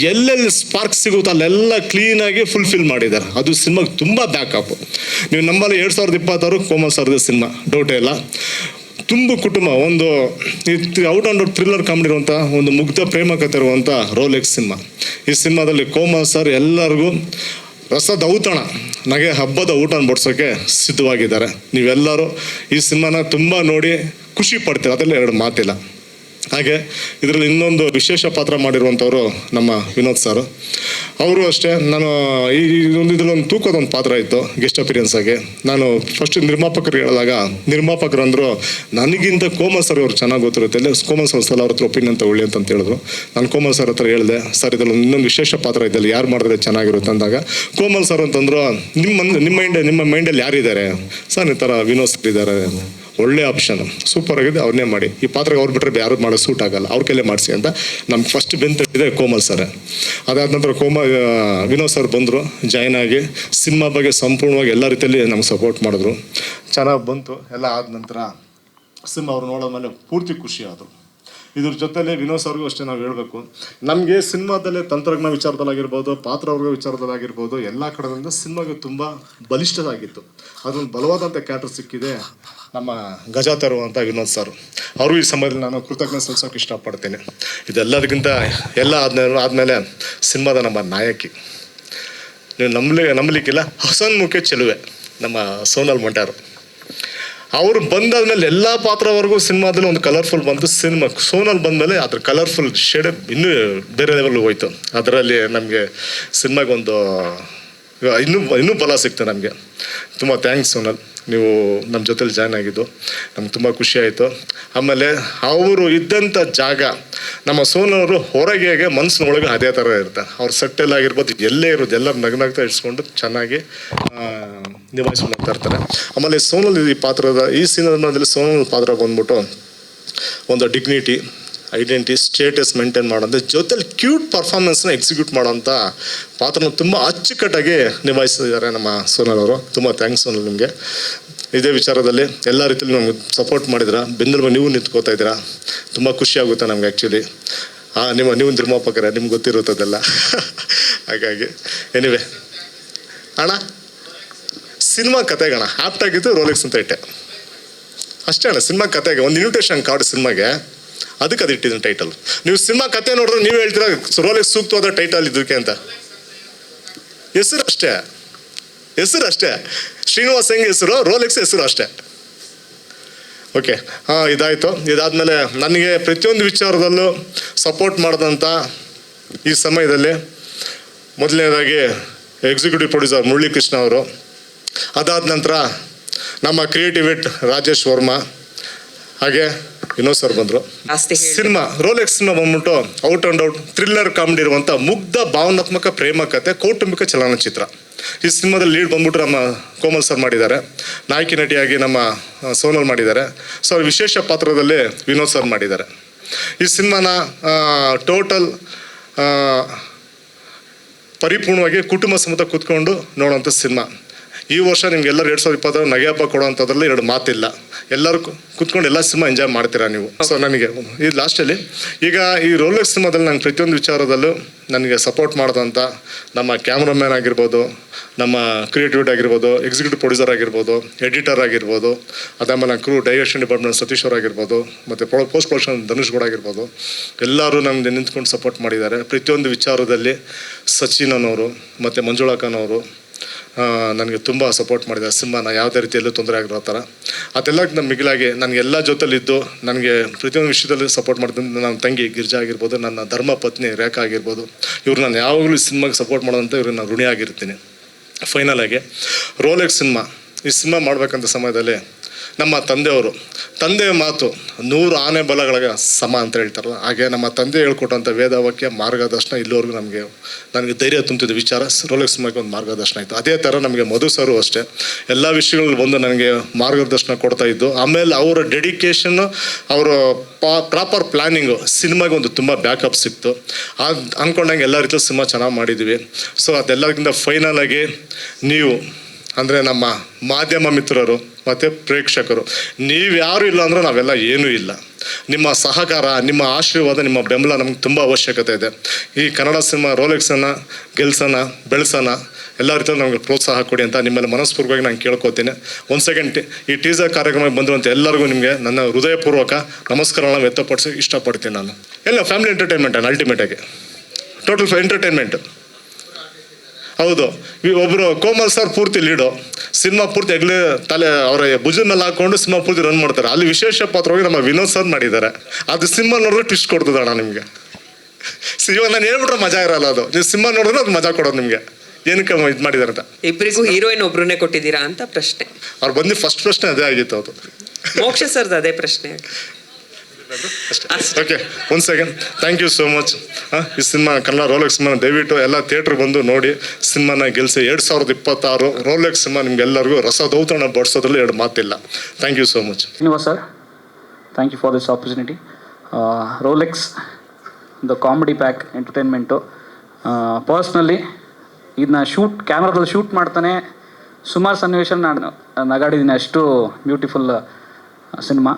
ಎಲ್ಲೆಲ್ಲಿ ಸ್ಪಾರ್ಕ್ ಸಿಗುತ್ತೋ ಅಲ್ಲೆಲ್ಲ ಕ್ಲೀನಾಗಿ ಫುಲ್ಫಿಲ್ ಮಾಡಿದ್ದಾರೆ. ಅದು ಸಿನಿಮಾಗೆ ತುಂಬ ಬ್ಯಾಕಪ್. ನೀವು ನಂಬಲ್ಲಿ 2026 ಕೋಮಲ್ ಸರ್ದು ಸಿನಿಮಾ, ಡೌಟೇ ಇಲ್ಲ. ತುಂಬ ಕುಟುಂಬ, ಒಂದು out and out thriller comedy ಇರುವಂಥ ಒಂದು ಮುಗ್ಧ ಪ್ರೇಮ ಕಥೆ ಇರುವಂಥ ರೋಲೆಕ್ಸ್ ಸಿನಿಮಾ. ಈ ಸಿನಿಮಾದಲ್ಲಿ ಕೋಮಲ್ ಸರ್ ಎಲ್ಲರಿಗೂ ರಸದ ಔತಣ, ನಗೆ ಹಬ್ಬದ ಊಟ ಬಡಿಸೋಕ್ಕೆ ಸಿದ್ಧವಾಗಿದ್ದಾರೆ. ನೀವೆಲ್ಲರೂ ಈ ಸಿನಿಮಾನ ತುಂಬ ನೋಡಿ ಖುಷಿ ಪಡ್ತೀರ, ಅದರಲ್ಲಿ ಎರಡು ಮಾತಿಲ್ಲ. ಹಾಗೆ ಇದರಲ್ಲಿ ಇನ್ನೊಂದು ವಿಶೇಷ ಪಾತ್ರ ಮಾಡಿರುವಂಥವ್ರು ನಮ್ಮ ವಿನೋದ್ ಸರ್. ಅವರು ಅಷ್ಟೇ, ನಾನು ಇದರಲ್ಲೊಂದು ತೂಕದೊಂದು ಪಾತ್ರ ಇತ್ತು ಗೆಸ್ಟ್ ಅಪಿರಿಯನ್ಸ್ ಆಗಿ. ನಾನು ಫಸ್ಟ್ ನಿರ್ಮಾಪಕರು ಹೇಳಿದಾಗ ನಿರ್ಮಾಪಕರು ಅಂದರು, ನನಗಿಂತ ಕೋಮಲ್ ಸರ್ ಅವ್ರು ಚೆನ್ನಾಗಿ ಗೊತ್ತಿರುತ್ತೆ, ಇಲ್ಲ ಕೋಮಲ್ ಸರ್ ಸಲ ಅವ್ರ ಹತ್ರ ಒಪಿನಿಯನ್ ತಗೊಳ್ಳಿ ಅಂತ ಹೇಳಿದ್ರು. ನಾನು ಕೋಮಲ್ ಸರ್ ಹತ್ರ ಹೇಳಿದೆ, ಸರ್ ಇದರಲ್ಲಿ ಇನ್ನೊಂದು ವಿಶೇಷ ಪಾತ್ರ ಇದ್ದಲ್ಲಿ ಯಾರು ಮಾಡಿದ್ರೆ ಚೆನ್ನಾಗಿರುತ್ತೆ ಅಂದಾಗ ಕೋಮಲ್ ಸರ್ ಅಂತಂದ್ರು, ನಿಮ್ಮ ಮೈಂಡಲ್ಲಿ ಯಾರಿದ್ದಾರೆ ಸರ್? ಈ ಥರ ವಿನೋದ್ ಸರ್ ಇದ್ದಾರೆ, ಒಳ್ಳೆ ಆಪ್ಷನ್, ಸೂಪರ್ ಆಗಿದೆ, ಅವ್ರನ್ನೇ ಮಾಡಿ. ಈ ಪಾತ್ರಕ್ಕೆ ಅವ್ರು ಬಿಟ್ಟರೆ ಯಾರು ಮಾಡೋ ಸೂಟ್ ಆಗಲ್ಲ, ಅವ್ರ ಕೈಲೇ ಮಾಡಿಸಿ ಅಂತ ನಮ್ಗೆ ಫಸ್ಟ್ ಬೆಂತಿದೆ ಕೋಮಲ್ ಸರ್. ಅದಾದ ನಂತರ ವಿನೋದ್ ಸರ್ ಬಂದರು, ಜಾಯ್ನ್ ಆಗಿ ಸಿನಿಮಾ ಬಗ್ಗೆ ಸಂಪೂರ್ಣವಾಗಿ ಎಲ್ಲ ರೀತಿಯಲ್ಲಿ ನಮ್ಗೆ ಸಪೋರ್ಟ್ ಮಾಡಿದ್ರು. ಚೆನ್ನಾಗಿ ಬಂತು. ಎಲ್ಲ ಆದ ನಂತರ ಸಿನಿಮಾ ಅವ್ರು ನೋಡೋದ್ಮೇಲೆ ಪೂರ್ತಿ ಖುಷಿ ಆದರು. ಇದ್ರ ಜೊತೆಲೆ ವಿನೋದ್ ಸರ್ಗೂ ಅಷ್ಟೇ ನಾವು ಹೇಳಬೇಕು, ನಮಗೆ ಸಿನಿಮಾದಲ್ಲೇ ತಂತ್ರಜ್ಞಾನ ವಿಚಾರದಲ್ಲಾಗಿರ್ಬೋದು, ಪಾತ್ರವರ್ಗ ವಿಚಾರದಲ್ಲಾಗಿರ್ಬೋದು, ಎಲ್ಲ ಕಡೆಯಿಂದ ಸಿನಿಮಾಗೆ ತುಂಬ ಬಲಿಷ್ಠವಾಗಿತ್ತು. ಅದೊಂದು ಬಲವಾದಂಥ ಕ್ಯಾರೆಕ್ಟರ್ ಸಿಕ್ಕಿದೆ ನಮ್ಮ ಗಜಾತರು ಅಂತ ವಿನೋದ್ ಸರ್. ಅವರು ಈ ಸಮಯದಲ್ಲಿ ನಾನು ಕೃತಜ್ಞತೆ ಸಲ್ಲಿಸೋಕೆ ಇಷ್ಟಪಡ್ತೀನಿ. ಇದೆಲ್ಲದಕ್ಕಿಂತ ಎಲ್ಲ ಆದಮೇಲೆ ಸಿನಿಮಾದ ನಮ್ಮ ನಾಯಕಿ, ನೀವು ನಂಬಲಿಕ್ಕಿಲ್ಲ, ಹಸನ್ಮುಖಿ ಚೆಲುವೆ ನಮ್ಮ ಸೋನಲ್ ಮೊಂಟ್ಯಾರು. ಅವರು ಬಂದಾದ್ಮೇಲೆ ಎಲ್ಲ ಪಾತ್ರವರೆಗೂ ಸಿನಿಮಾದಲ್ಲಿ ಒಂದು ಕಲರ್ಫುಲ್ ಬಂತು. ಸೋನಲ್ ಬಂದಮೇಲೆ ಅದ್ರ ಕಲರ್ಫುಲ್ ಶೇಡ್ ಇನ್ನೂ ಬೇರೆ ಲೆವೆಲ್ಗೆ ಹೋಯ್ತು. ಅದರಲ್ಲಿ ನಮಗೆ ಸಿನಿಮಾಗೊಂದು ಇನ್ನೂ ಬಲ ಸಿಕ್ತು ನಮಗೆ. ತುಂಬ ಥ್ಯಾಂಕ್ಸ್ ಸೋನಲ್, ನೀವು ನಮ್ಮ ಜೊತೆಲಿ ಜಾಯ್ನ್ ಆಗಿದ್ದು ನಮ್ಗೆ ತುಂಬ ಖುಷಿ ಆಯಿತು. ಆಮೇಲೆ ಅವರು ಇದ್ದಂಥ ಜಾಗ ನಮ್ಮ ಸೋನವರು ಹೊರಗೆ ಮನಸ್ಸಿನೊಳಗೆ ಅದೇ ಥರ ಇರುತ್ತೆ. ಅವ್ರ ಸೆಟ್ಟೆಲ್ಲ ಆಗಿರ್ಬೋದು, ಎಲ್ಲೇ ಇರೋದು ಎಲ್ಲರೂ ನಗ್ನಾಗ್ತಾ ಇಡ್ಸ್ಕೊಂಡು ಚೆನ್ನಾಗಿ ನಿಭಾಯಿಸ್ಕೊಂಡು ಹೋಗ್ತಾ ಇರ್ತಾರೆ. ಆಮೇಲೆ ಸೋನಲ್ ಈ ಸಿನಿಮಾದಲ್ಲಿ ಸೋನಲ್ ಪಾತ್ರ ಬಂದ್ಬಿಟ್ಟು ಒಂದು ಡಿಗ್ನಿಟಿ, ಐಡೆಂಟಿಟಿ, ಸ್ಟೇಟಸ್ ಮೇಂಟೈನ್ ಮಾಡೋಂಥ ಜೊತೆಲಿ ಕ್ಯೂಟ್ ಪರ್ಫಾರ್ಮೆನ್ಸ್ನ ಎಕ್ಸಿಕ್ಯೂಟ್ ಮಾಡೋಂಥ ಪಾತ್ರನ ತುಂಬ ಅಚ್ಚುಕಟ್ಟಾಗಿ ನಿಭಾಯಿಸಿದ್ದಾರೆ ನಮ್ಮ ಸೋನಲ್ ಅವರು. ತುಂಬ ಥ್ಯಾಂಕ್ಸ್ ಸೋನಲ್ ನಿಮಗೆ. ಇದೇ ವಿಚಾರದಲ್ಲಿ ಎಲ್ಲ ರೀತಿಯಲ್ಲಿ ನಮ್ಗೆ ಸಪೋರ್ಟ್ ಮಾಡಿದ್ರ, ಬೆಂಬಲ ನೀವು ನಿಂತ್ಕೋತಾ ಇದ್ದೀರಾ, ತುಂಬ ಖುಷಿ ಆಗುತ್ತೆ ನಮ್ಗೆ ಆ್ಯಕ್ಚುಲಿ. ನೀವು ನಿರ್ಮಾಪಕರ, ನಿಮ್ಗೆ ಗೊತ್ತಿರುತ್ತದೆಲ್ಲ. ಹಾಗಾಗಿ ಎನಿವೆ ಅಣ್ಣ, ಸಿನಿಮಾ ಕತೆಗಣ ಆಪ್ಟಾಗಿದ್ದು ರೋಲೆಕ್ಸ್ ಅಂತ ಇಟ್ಟೆ ಅಷ್ಟೇ ಅಣ್ಣ. ಸಿನಿಮಾ ಕತೆಗೆ ಒಂದು ಇನ್ವಿಟೇಷನ್ ಕಾರ್ಡ್ ಸಿನಿಮಾಗೆ, ಅದಕ್ಕೆ ಅದು ಇಟ್ಟಿದ್ದೀನಿ ಟೈಟಲ್. ನೀವು ಸಿನಿಮಾ ಕತೆ ನೋಡಿದ್ರೆ ನೀವು ಹೇಳ್ತೀರಾ ರೋಲೆಕ್ಸ್ ಸೂಕ್ತವಾದ ಟೈಟಲ್ ಇದಕ್ಕೆ ಅಂತ. ಹೆಸರು ಅಷ್ಟೇ, ಶ್ರೀನಿವಾಸ್ ಹೆಂಗೆ ಹೆಸರು, ರೋಲೆಕ್ಸ್ ಹೆಸರು ಅಷ್ಟೇ. ಓಕೆ, ಇದಾಯಿತು. ಇದಾದಮೇಲೆ ನನಗೆ ಪ್ರತಿಯೊಂದು ವಿಚಾರದಲ್ಲೂ ಸಪೋರ್ಟ್ ಮಾಡಿದಂಥ ಈ ಸಮಯದಲ್ಲಿ ಮೊದಲನೇದಾಗಿ ಎಕ್ಸಿಕ್ಯೂಟಿವ್ ಪ್ರೊಡ್ಯೂಸರ್ ಮುರಳಿ ಕೃಷ್ಣ ಅವರು, ಅದಾದ ನಂತರ ನಮ್ಮ ಕ್ರಿಯೇಟಿವ್ ಹೆಡ್ ರಾಜೇಶ್ ವರ್ಮಾ, ಹಾಗೆ ವಿನೋದ್ ಸರ್ ಬಂದರು. ಸಿನಿಮಾ ರೋಲೆಕ್ಸ್ ಸಿನಿಮಾ ಬಂದ್ಬಿಟ್ಟು out and out thriller comedy ಇರುವಂಥ ಮುಗ್ಧ ಭಾವನಾತ್ಮಕ ಪ್ರೇಮ ಕಥೆ, ಕೌಟುಂಬಿಕ ಚಲನಚಿತ್ರ. ಈ ಸಿನಿಮಾದಲ್ಲಿ ಲೀಡ್ ಬಂದ್ಬಿಟ್ಟು ನಮ್ಮ ಕೋಮಲ್ ಸರ್ ಮಾಡಿದ್ದಾರೆ, ನಾಯಕಿ ನಟಿಯಾಗಿ ನಮ್ಮ ಸೋನಲ್ ಮಾಡಿದ್ದಾರೆ. ಸೊ ವಿಶೇಷ ಪಾತ್ರದಲ್ಲಿ ವಿನೋದ್ ಸರ್ ಮಾಡಿದ್ದಾರೆ. ಈ ಸಿನಿಮಾನ ಟೋಟಲ್ ಪರಿಪೂರ್ಣವಾಗಿ ಕುಟುಂಬ ಸಮೇತ ಕೂತ್ಕೊಂಡು ನೋಡೋಂಥ ಸಿನಿಮಾ. ಈ ವರ್ಷ ನಿಮ್ಗೆಲ್ಲರೂ 2020 ನಗೆ ಹಬ್ಬ ಕೊಡೋವಂಥದ್ರಲ್ಲಿ ಎರಡು ಮಾತಿಲ್ಲ. ಎಲ್ಲರೂ ಕೂತ್ಕೊಂಡು ಎಲ್ಲ ಸಿನಿಮಾ ಎಂಜಾಯ್ ಮಾಡ್ತೀರಾ ನೀವು. ಸೊ ನನಗೆ ಈ ಲಾಸ್ಟಲ್ಲಿ ಈಗ ಈ ರೋಲೆಕ್ಸ್ ಸಿನಿಮಾದಲ್ಲಿ ನಂಗೆ ಪ್ರತಿಯೊಂದು ವಿಚಾರದಲ್ಲೂ ನನಗೆ ಸಪೋರ್ಟ್ ಮಾಡಿದಂಥ ನಮ್ಮ ಕ್ಯಾಮ್ರಾಮ್ಯಾನ್ ಆಗಿರ್ಬೋದು, ನಮ್ಮ ಕ್ರಿಯೇಟಿವಿಟಿ ಆಗಿರ್ಬೋದು, ಎಕ್ಸಿಕ್ಯೂಟಿವ್ ಪ್ರೊಡ್ಯೂಸರ್ ಆಗಿರ್ಬೋದು, ಎಡಿಟರ್ ಆಗಿರ್ಬೋದು, ಅದಾದಮೇಲೆ ಡೈರೆಕ್ಷನ್ ಡಿಪಾರ್ಟ್ಮೆಂಟ್ ಸತೀಶ್ ಅವ್ರು ಆಗಿರ್ಬೋದು, ಮತ್ತು ಪೋಸ್ಟ್ ಪ್ರೊಡಕ್ಷನ್ ಧನುಷ್ ಗೌಡ ಆಗಿರ್ಬೋದು, ಎಲ್ಲರೂ ನಮಗೆ ನಿಂತ್ಕೊಂಡು ಸಪೋರ್ಟ್ ಮಾಡಿದ್ದಾರೆ. ಪ್ರತಿಯೊಂದು ವಿಚಾರದಲ್ಲಿ ಸಚಿನ್ ಅನ್ನೋರು ಮತ್ತು ಮಂಜುಳಾ ಖಾನ್ ಅವರು ನನಗೆ ತುಂಬ ಸಪೋರ್ಟ್ ಮಾಡಿದ್ದಾರೆ. ಸಿನಿಮಾನ ಯಾವುದೇ ರೀತಿಯಲ್ಲೂ ತೊಂದರೆ ಆಗಿರೋ ಥರ ಅದೆಲ್ಲಕ್ಕಿಂತ ಮಿಗಿಲಾಗಿ ನನಗೆಲ್ಲ ಜೊತೆಲಿದ್ದು ನನಗೆ ಪ್ರತಿಯೊಂದು ವಿಷಯದಲ್ಲಿ ಸಪೋರ್ಟ್ ಮಾಡ್ತೀನಿ. ನನ್ನ ತಂಗಿ ಗಿರ್ಜಾ ಆಗಿರ್ಬೋದು, ನನ್ನ ಧರ್ಮ ಪತ್ನಿ ರೇಖಾ ಆಗಿರ್ಬೋದು, ಇವ್ರು ನಾನು ಯಾವಾಗಲೂ ಈ ಸಿನಿಮಾಗೆ ಸಪೋರ್ಟ್ ಮಾಡೋದಂತ ಇವ್ರಿಗೆ ನಾನು ಋಣಿ ಆಗಿರ್ತೀನಿ. ಫೈನಲ್ ಆಗಿ ರೋಲೆಕ್ಸ್ ಈ ಸಿನಿಮಾ ಮಾಡಬೇಕಂತ ಸಮಯದಲ್ಲಿ ನಮ್ಮ ತಂದೆಯ ಮಾತು 100 ಆನೆ ಬಲಗಳಿಗೆ ಸಮ ಅಂತ ಹೇಳ್ತಾರಲ್ಲ, ಹಾಗೆ ನಮ್ಮ ತಂದೆ ಹೇಳ್ಕೊಟ್ಟಂಥ ವೇದವಾಕ್ಯ ಮಾರ್ಗದರ್ಶನ ಇಲ್ಲಿವರೆಗೂ ನನಗೆ ಧೈರ್ಯ ತುಂಬಿದ ವಿಚಾರ ರೋಲೆಕ್ಸ್ ಸಿನಿಮಾಗೆ ಒಂದು ಮಾರ್ಗದರ್ಶನ ಆಯಿತು. ಅದೇ ಥರ ನಮಗೆ ಮಧು ಸರು ಅಷ್ಟೇ ಎಲ್ಲ ವಿಷಯಗಳಲ್ಲಿ ಬಂದು ನನಗೆ ಮಾರ್ಗದರ್ಶನ ಕೊಡ್ತಾ ಇದ್ದು. ಆಮೇಲೆ ಅವರ ಡೆಡಿಕೇಶನ್ನು, ಅವರ ಪ್ರಾಪರ್ ಪ್ಲ್ಯಾನಿಂಗು ಸಿನಿಮಾಗೆ ಒಂದು ತುಂಬ ಬ್ಯಾಕಪ್ ಸಿಕ್ತು. ಅಂದ್ಕೊಂಡಂಗೆ ಎಲ್ಲ ರೀತಿಯ ಸಿನಿಮಾ ಚೆನ್ನಾಗಿ ಮಾಡಿದ್ವಿ. ಸೊ ಅದೆಲ್ಲಕ್ಕಿಂತ ಫೈನಲ್ ಆಗಿ ನೀವು ಅಂದರೆ ನಮ್ಮ ಮಾಧ್ಯಮ ಮಿತ್ರರು ಮತ್ತು ಪ್ರೇಕ್ಷಕರು, ನೀವು ಯಾರು ಇಲ್ಲ ಅಂದರೆ ನಾವೆಲ್ಲ ಏನೂ ಇಲ್ಲ. ನಿಮ್ಮ ಸಹಕಾರ, ನಿಮ್ಮ ಆಶೀರ್ವಾದ, ನಿಮ್ಮ ಬೆಂಬಲ ನಮ್ಗೆ ತುಂಬ ಅವಶ್ಯಕತೆ ಇದೆ. ಈ ಕನ್ನಡ ಸಿನಿಮಾ ರೋಲೆಕ್ಸನ್ನು ಬೆಳೆಸೋಣ, ಎಲ್ಲ ರೀತಿಯಲ್ಲಿ ನಮಗೆ ಪ್ರೋತ್ಸಾಹ ಕೊಡಿ ಅಂತ ನಿಮ್ಮಲ್ಲಿ ಮನಸ್ಪೂರ್ವಕವಾಗಿ ನಾನು ಕೇಳ್ಕೊತೀನಿ. ಒಂದು ಸೆಕೆಂಡ್, ಈ ಟೀಸರ್ ಕಾರ್ಯಕ್ರಮಕ್ಕೆ ಬಂದಿರುವಂಥ ಎಲ್ಲರಿಗೂ ನಿಮಗೆ ನನ್ನ ಹೃದಯಪೂರ್ವಕ ನಮಸ್ಕಾರಗಳನ್ನು ವ್ಯಕ್ತಪಡಿಸಿ ಇಷ್ಟಪಡ್ತೀನಿ. ನಾನು ಎಲ್ಲ ಫ್ಯಾಮಿಲಿ ಎಂಟರ್ಟೈನ್ಮೆಂಟ್ ಅಲ್ಟಿಮೇಟಾಗಿ ಟೋಟಲ್ ಎಂಟರ್ಟೈನ್ಮೆಂಟ್. ಹೌದು, ಒಬ್ಬರು ಕೋಮಲ್ ಸರ್ ಪೂರ್ತಿ ಲೀಡು, ಸಿನಿಮಾ ಪೂರ್ತಿ ತಲೆ ಅವರ ಭುಜದ ಮೇಲೆ ಹಾಕೊಂಡು ಸಿನಿಮಾ ಪೂರ್ತಿ ರನ್ ಮಾಡ್ತಾರೆ. ಅಲ್ಲಿ ವಿಶೇಷ ಪಾತ್ರವಾಗಿ ನಮ್ಮ ವಿನೋದ್ ಸರ್ ಮಾಡಿದ್ದಾರೆ. ಅದು ಸಿನಿಮಾ ನೋಡಿದ್ರೆ ಟ್ವಿಸ್ಟ್ ಕೊಡ್ತದಣ್ಣ ನಿಮಗೆ. ಇವಾಗ ನಾನು ಹೇಳ್ಬಿಟ್ರೆ ಮಜಾ ಇರಲ್ಲ, ಅದು ನೀವು ಸಿನಿಮಾ ನೋಡಿದ್ರೆ ಅದು ಮಜಾ ಕೊಡೋದು ನಿಮಗೆ. ಏನಕ್ಕೆ ಇದು ಮಾಡಿದ್ದಾರೆ ಅಂತ. ಇಬ್ಬರಿಗೂ ಹೀರೋಯಿನ್ ಒಬ್ರನ್ನೇ ಕೊಟ್ಟಿದ್ದೀರಾ ಅಂತ ಪ್ರಶ್ನೆ. ಅವ್ರು ಬಂದು ಫಸ್ಟ್ ಪ್ರಶ್ನೆ ಅದೇ ಆಗಿತ್ತು. ಅದು ಮೋಕ್ಷ ಸರ್ದು ಅದೇ ಪ್ರಶ್ನೆ. ಓಕೆ, ಒಂದು second, thank you so much. ಈ ಸಿನಿಮಾ ಕನ್ನಡ ರೋಲೆಕ್ಸ್ ಸಿನಿಮಾ ದಯವಿಟ್ಟು ಎಲ್ಲ ಥಿಯೇಟ್ರ್ ಬಂದು ನೋಡಿ ಸಿನಿಮಾನ ಗೆಲ್ಲಿಸಿ. 2026 ರೋಲೆಕ್ಸ್ ಸಿನಿಮಾ ನಿಮ್ಗೆಲ್ಲರಿಗೂ ರಸದೌತಣ ಬಡಿಸೋದ್ರಲ್ಲಿ ಎರಡು ಮಾತಿಲ್ಲ. Thank you so much. Srinivas sir, thank you for this opportunity. Rolex, the comedy pack entertainment. Personally ಇದನ್ನ ಕ್ಯಾಮ್ರಾದಲ್ಲಿ ಶೂಟ್ ಮಾಡ್ತಾನೆ ಸುಮಾರು ಸನ್ನಿವೇಶ ನಾನು ನಗಾಡಿದ್ದೀನಿ. ಅಷ್ಟು ಬ್ಯೂಟಿಫುಲ್ ಸಿನಿಮಾ.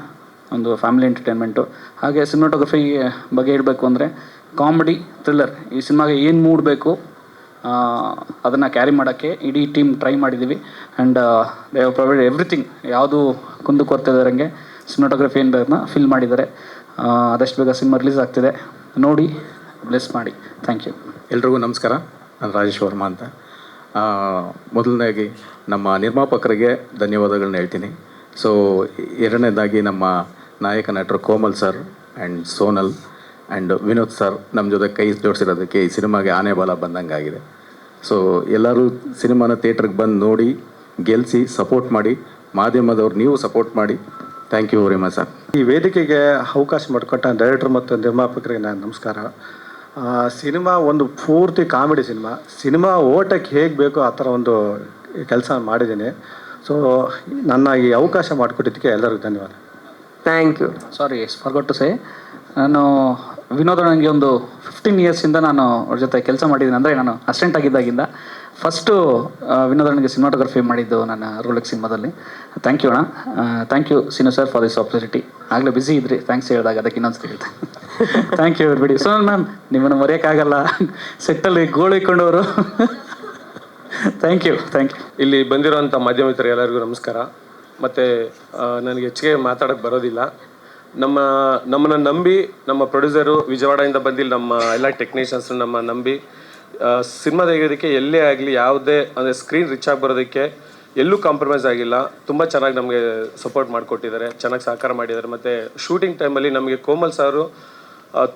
ಒಂದು ಫ್ಯಾಮಿಲಿ ಎಂಟರ್ಟೈನ್ಮೆಂಟು. ಹಾಗೆ ಸಿನಿಮಾಟೋಗ್ರಫಿ ಬಗ್ಗೆ ಹೇಳಬೇಕು ಅಂದರೆ ಕಾಮಿಡಿ ಥ್ರಿಲ್ಲರ್, ಈ ಸಿನಿಮಾಗೆ ಏನು ಮೂಡ್ ಬೇಕು ಅದನ್ನು ಕ್ಯಾರಿ ಮಾಡೋಕ್ಕೆ ಇಡೀ ಟೀಮ್ ಟ್ರೈ ಮಾಡಿದ್ದೀವಿ. And they have provided everything, ಯಾವುದು ಕುಂದು ಕೊರತೆ ಇರೋಂಗೆ ಸಿನಿಮಾಟೋಗ್ರಫಿ ಏನ್ಬೇಕನ್ನ ಫಿಲ್ ಮಾಡಿದ್ದಾರೆ. ಆದಷ್ಟು ಬೇಗ ಸಿನಿಮಾ ರಿಲೀಸ್ ಆಗ್ತಿದೆ, ನೋಡಿ ಬ್ಲೆಸ್ ಮಾಡಿ. Thank you. ಎಲ್ರಿಗೂ ನಮಸ್ಕಾರ. ನಾನು ರಾಜೇಶ್ ವರ್ಮಾ ಅಂತ. ಮೊದಲನೇದಾಗಿ ನಮ್ಮ ನಿರ್ಮಾಪಕರಿಗೆ ಧನ್ಯವಾದಗಳನ್ನ ಹೇಳ್ತೀನಿ. ಸೊ ಎರಡನೇದಾಗಿ ನಮ್ಮ ನಾಯಕ ನಟರು Komal sir and Sonal and Vinod sir ನಮ್ಮ ಜೊತೆ ಕೈ ಜೋಡಿಸಿರೋದಕ್ಕೆ ಈ ಸಿನಿಮಾಗೆ ಆನೆ ಬಾಲ ಬಂದಂಗೆ ಆಗಿದೆ. ಸೊ ಎಲ್ಲರೂ ಸಿನಿಮಾನ ಥಿಯೇಟ್ರಿಗೆ ಬಂದು ನೋಡಿ ಗೆಲ್ಲಿಸಿ ಸಪೋರ್ಟ್ ಮಾಡಿ, ಮಾಧ್ಯಮದವ್ರು ನೀವು ಸಪೋರ್ಟ್ ಮಾಡಿ. Thank you very much sir. ಈ ವೇದಿಕೆಗೆ ಅವಕಾಶ ಮಾಡಿಕೊಟ್ಟ ಡೈರೆಕ್ಟರ್ ಮತ್ತು ನಿರ್ಮಾಪಕರಿಗೆ ನಾನು ನಮಸ್ಕಾರ. ಸಿನಿಮಾ ಒಂದು ಪೂರ್ತಿ ಕಾಮಿಡಿ ಸಿನಿಮಾ ಓಟಕ್ಕೆ ಹೇಗೆ ಬೇಕೋ ಆ ಥರ ಒಂದು ಕೆಲಸ ಮಾಡಿದ್ದೀನಿ. ಸೊ ನನ್ನ ಈ ಅವಕಾಶ ಮಾಡಿಕೊಟ್ಟಿದ್ದಕ್ಕೆ ಎಲ್ಲರಿಗೂ ಧನ್ಯವಾದ. Thank you. Sorry, forgot to say, ನಾನು ವಿನೋದ್ ನನಗೆ ಒಂದು 15 ಇಯರ್ಸಿಂದ ನಾನು ಅವ್ರ ಜೊತೆ ಕೆಲಸ ಮಾಡಿದ್ದೀನಿ. ಅಂದರೆ ನಾನು ಅಸಿಸ್ಟೆಂಟ್ ಆಗಿದ್ದಾಗಿಂದ ಫಸ್ಟು ವಿನೋದ್ ನನಗೆ ಸಿನಿಮಾಟೋಗ್ರಫಿ ಮಾಡಿದ್ದು ನನ್ನ ರೋಲೆಕ್ಸ್ ಸಿನಿಮಾದಲ್ಲಿ. ಥ್ಯಾಂಕ್ ಯು ಅಣ್ಣ. Thank you Sinu sir for this opportunity. ಆಗಲೇ ಬ್ಯುಸಿ ಇದ್ರಿ, ಥ್ಯಾಂಕ್ಸ್ ಹೇಳಿದಾಗ ಅದಕ್ಕೆ ಇನ್ನೊಂದ್ಸತಿ ಹೇಳ್ತೇನೆ. ಥ್ಯಾಂಕ್ ಯು ಬಿಡಿ. ಸೋನಲ್ ಮ್ಯಾಮ್, ನಿಮ್ಮನ್ನು ಮರೆಯೋಕ್ಕಾಗಲ್ಲ, ಸೆಟ್ಟಲ್ಲಿ ಗೋಳು ಇಕ್ಕೊಂಡವರು. Thank you. ಇಲ್ಲಿ ಬಂದಿರೋಂಥ ಮಾಧ್ಯಮ ಮಿತ್ರರು ಎಲ್ಲರಿಗೂ ನಮಸ್ಕಾರ. ಮತ್ತು ನನಗೆ ಹೆಚ್ಚಿಗೆ ಮಾತಾಡೋಕ್ಕೆ ಬರೋದಿಲ್ಲ. ನಮ್ಮನ್ನು ನಂಬಿ ನಮ್ಮ ಪ್ರೊಡ್ಯೂಸರು ವಿಜಯವಾಡದಿಂದ ಬಂದಿಲ್ಲ, ನಮ್ಮ ಎಲ್ಲ ಟೆಕ್ನಿಷಿಯನ್ಸ್ ನಮ್ಮ ನಂಬಿ ಸಿನಿಮಾ ತೆಗೆಯೋದಕ್ಕೆ ಎಲ್ಲೇ ಆಗಲಿ ಯಾವುದೇ ಅಂದರೆ ಸ್ಕ್ರೀನ್ ರಿಚ್ ಆಗಿ ಬರೋದಕ್ಕೆ ಎಲ್ಲೂ ಕಾಂಪ್ರಮೈಸ್ ಆಗಿಲ್ಲ. ತುಂಬ ಚೆನ್ನಾಗಿ ನಮಗೆ ಸಪೋರ್ಟ್ ಮಾಡಿಕೊಟ್ಟಿದ್ದಾರೆ, ಚೆನ್ನಾಗಿ ಸಹಕಾರ ಮಾಡಿದ್ದಾರೆ. ಮತ್ತು ಶೂಟಿಂಗ್ ಟೈಮಲ್ಲಿ ನಮಗೆ ಕೋಮಲ್ ಸಾರು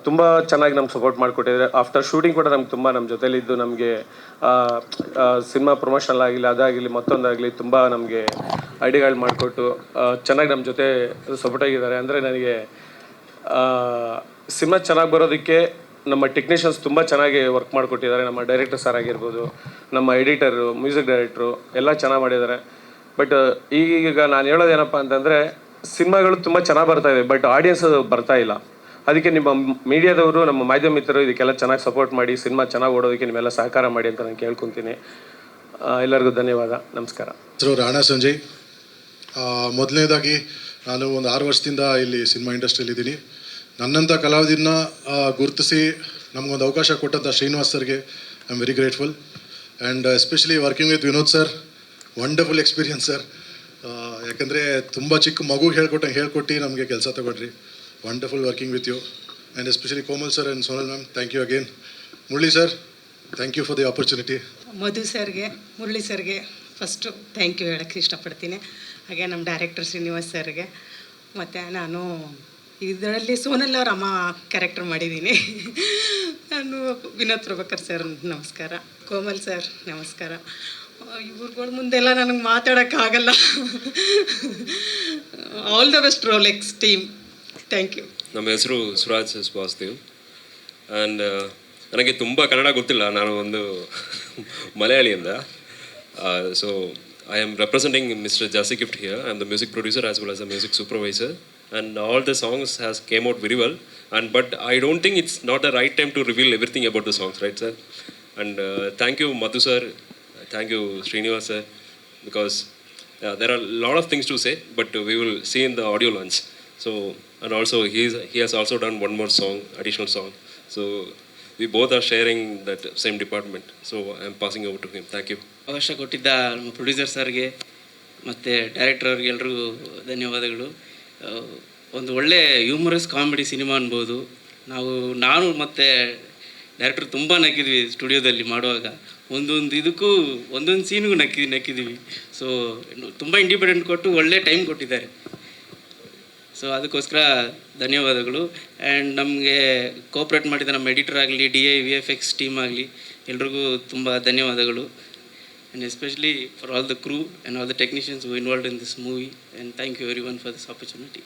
ತುಂಬ ಚೆನ್ನಾಗಿ ನಮ್ಗೆ ಸಪೋರ್ಟ್ ಮಾಡಿಕೊಟ್ಟಿದ್ದಾರೆ. ಆಫ್ಟರ್ ಶೂಟಿಂಗ್ ಕೂಡ ನಮ್ಗೆ ತುಂಬ ನಮ್ಮ ಜೊತೆಲಿದ್ದು ನಮಗೆ ಸಿನಿಮಾ ಪ್ರಮೋಷನಲ್ ಆಗಿಲ್ಲ, ಅದಾಗಲಿ ಮತ್ತೊಂದಾಗಲಿ ತುಂಬ ನಮಗೆ ಐಡಿಯಾಗಳು ಮಾಡಿಕೊಟ್ಟು ಚೆನ್ನಾಗಿ ನಮ್ಮ ಜೊತೆ ಸಪೋರ್ಟ್ ಆಗಿದ್ದಾರೆ. ಅಂದರೆ ನನಗೆ ಸಿನಿಮಾ ಚೆನ್ನಾಗಿ ಬರೋದಕ್ಕೆ ನಮ್ಮ ಟೆಕ್ನಿಷಿಯನ್ಸ್ ತುಂಬ ಚೆನ್ನಾಗಿ ವರ್ಕ್ ಮಾಡಿಕೊಟ್ಟಿದ್ದಾರೆ. ನಮ್ಮ ಡೈರೆಕ್ಟರ್ ಸರ್ ಆಗಿರ್ಬೋದು, ನಮ್ಮ ಎಡಿಟರು, ಮ್ಯೂಸಿಕ್ ಡೈರೆಕ್ಟ್ರು ಎಲ್ಲ ಚೆನ್ನಾಗಿ ಮಾಡಿದ್ದಾರೆ. ಬಟ್ ಈಗ ನಾನು ಹೇಳೋದೇನಪ್ಪ ಅಂತಂದರೆ ಸಿನಿಮಾಗಳು ತುಂಬ ಚೆನ್ನಾಗಿ ಬರ್ತಾಯಿದೆ, ಬಟ್ ಆಡಿಯನ್ಸ್ ಬರ್ತಾ ಇಲ್ಲ. ಅದಕ್ಕೆ ನಿಮ್ಮ ಮೀಡಿಯಾದವರು, ನಮ್ಮ ಮಾಧ್ಯಮ ಮಿತ್ರರು ಇದಕ್ಕೆಲ್ಲ ಚೆನ್ನಾಗಿ ಸಪೋರ್ಟ್ ಮಾಡಿ ಸಿನಿಮಾ ಚೆನ್ನಾಗಿ ಓಡೋದಕ್ಕೆ ನಿಮ್ಮೆಲ್ಲ ಸಹಕಾರ ಮಾಡಿ ಅಂತ ನಾನು ಕೇಳ್ಕೊತೀನಿ. ಎಲ್ಲರಿಗೂ ಧನ್ಯವಾದ, ನಮಸ್ಕಾರ. ಹೆಸರು ರಾಣಾ ಸಂಜಯ್. ಮೊದಲನೇದಾಗಿ ನಾನು ಒಂದು 6 ವರ್ಷದಿಂದ ಇಲ್ಲಿ ಸಿನಿಮಾ ಇಂಡಸ್ಟ್ರಿಯಲ್ಲಿದ್ದೀನಿ. ನನ್ನಂಥ ಕಲಾವಿದನ್ನ ಗುರುತಿಸಿ ನಮಗೊಂದು ಅವಕಾಶ ಕೊಟ್ಟಂಥ ಶ್ರೀನಿವಾಸ್ ಸರ್ಗೆ I am very grateful. And especially working with Vinod sir, wonderful experience sir. ಯಾಕಂದರೆ ತುಂಬ ಚಿಕ್ಕ ಮಗುಗೆ ಹೇಳ್ಕೊಟ್ಟು ನಮಗೆ ಕೆಲಸ ತಗೊಳ್ರಿ. Wonderful working with you and especially Komal sir and Sonal ma'am, thank you again. Murali sir, thank you for the opportunity. Madhu ಸರ್ಗೆ, ಮುರಳಿ ಸರ್ಗೆ ಫಸ್ಟು ಥ್ಯಾಂಕ್ ಯು ಹೇಳೋಕ್ಕೆ ಇಷ್ಟಪಡ್ತೀನಿ. ಹಾಗೆ ನಮ್ಮ ಡೈರೆಕ್ಟರ್ ಶ್ರೀನಿವಾಸ್ ಸರ್ಗೆ. ಮತ್ತು ನಾನು ಇದರಲ್ಲಿ ಸೋನಲ್ ಅವ್ರ ಅಮ್ಮ ಕ್ಯಾರೆಕ್ಟರ್ ಮಾಡಿದ್ದೀನಿ. ನಾನು ವಿನೋದ್ ಪ್ರಭಾಕರ್ ಸರ್ ನಮಸ್ಕಾರ, ಕೋಮಲ್ ಸರ್ ನಮಸ್ಕಾರ. ಇವ್ರುಗಳ ಮುಂದೆಲ್ಲ ನನಗೆ ಮಾತಾಡೋಕ್ಕಾಗಲ್ಲ. All the best Rolex team. Thank you. ನಮ್ಮ ಹೆಸರು ಸುರಾಜ್ ಎಸ್ ವಾಸುದೇವ್. ಆ್ಯಂಡ್ ನನಗೆ ತುಂಬ ಕನ್ನಡ ಗೊತ್ತಿಲ್ಲ, ನಾನು ಒಂದು ಮಲಯಾಳಿಯಿಂದ. So I am representing Mr. Jasi Gift here. I am the music producer as well as the music supervisor. And all the songs has came out very well. But I don't think it's not the right time to reveal everything about the songs, right, sir? And thank you, Madhu sir. Thank you, Srinivas sir. Because there are a lot of things to say, but we will see in the audio launch. So, and also he has also done one more song, additional song. So we both are sharing that same department. So I am passing over to him. Thank you. ಅವಕಾಶ ಕೊಟ್ಟಿದ್ದ ನಮ್ಮ producer ಸರ್ಗೆ ಮತ್ತು director ಅವ್ರಿಗೆ ಎಲ್ರಿಗೂ ಧನ್ಯವಾದಗಳು. ಒಂದು ಒಳ್ಳೆ ಹ್ಯೂಮರಸ್ ಕಾಮಿಡಿ ಸಿನಿಮಾ ಅನ್ಬೋದು. ನಾನು ಮತ್ತು ಡೈರೆಕ್ಟರ್ ತುಂಬ ನಕ್ಕಿದ್ವಿ ಸ್ಟುಡಿಯೋದಲ್ಲಿ ಮಾಡುವಾಗ. ಇದಕ್ಕೂ ಒಂದೊಂದು ಸೀನಿಗೂ ನಕ್ಕಿದ್ದೀವಿ. ಸೊ ತುಂಬ ಇಂಡಿಪೆಂಡೆಂಟ್ ಕೊಟ್ಟು ಒಳ್ಳೆ ಟೈಮ್ ಕೊಟ್ಟಿದ್ದಾರೆ. ಸೊ ಅದಕ್ಕೋಸ್ಕರ ಧನ್ಯವಾದಗಳು. ಆ್ಯಂಡ್ ನಮಗೆ ಕೋಪ್ರೇಟ್ ಮಾಡಿದ ನಮ್ಮ ಎಡಿಟರ್ ಆಗಲಿ, DI VFX ಟೀಮ್ ಆಗಲಿ, ಎಲ್ರಿಗೂ ತುಂಬ ಧನ್ಯವಾದಗಳು. And especially for all the crew and all the technicians who involved in this movie. And thank you everyone for this opportunity.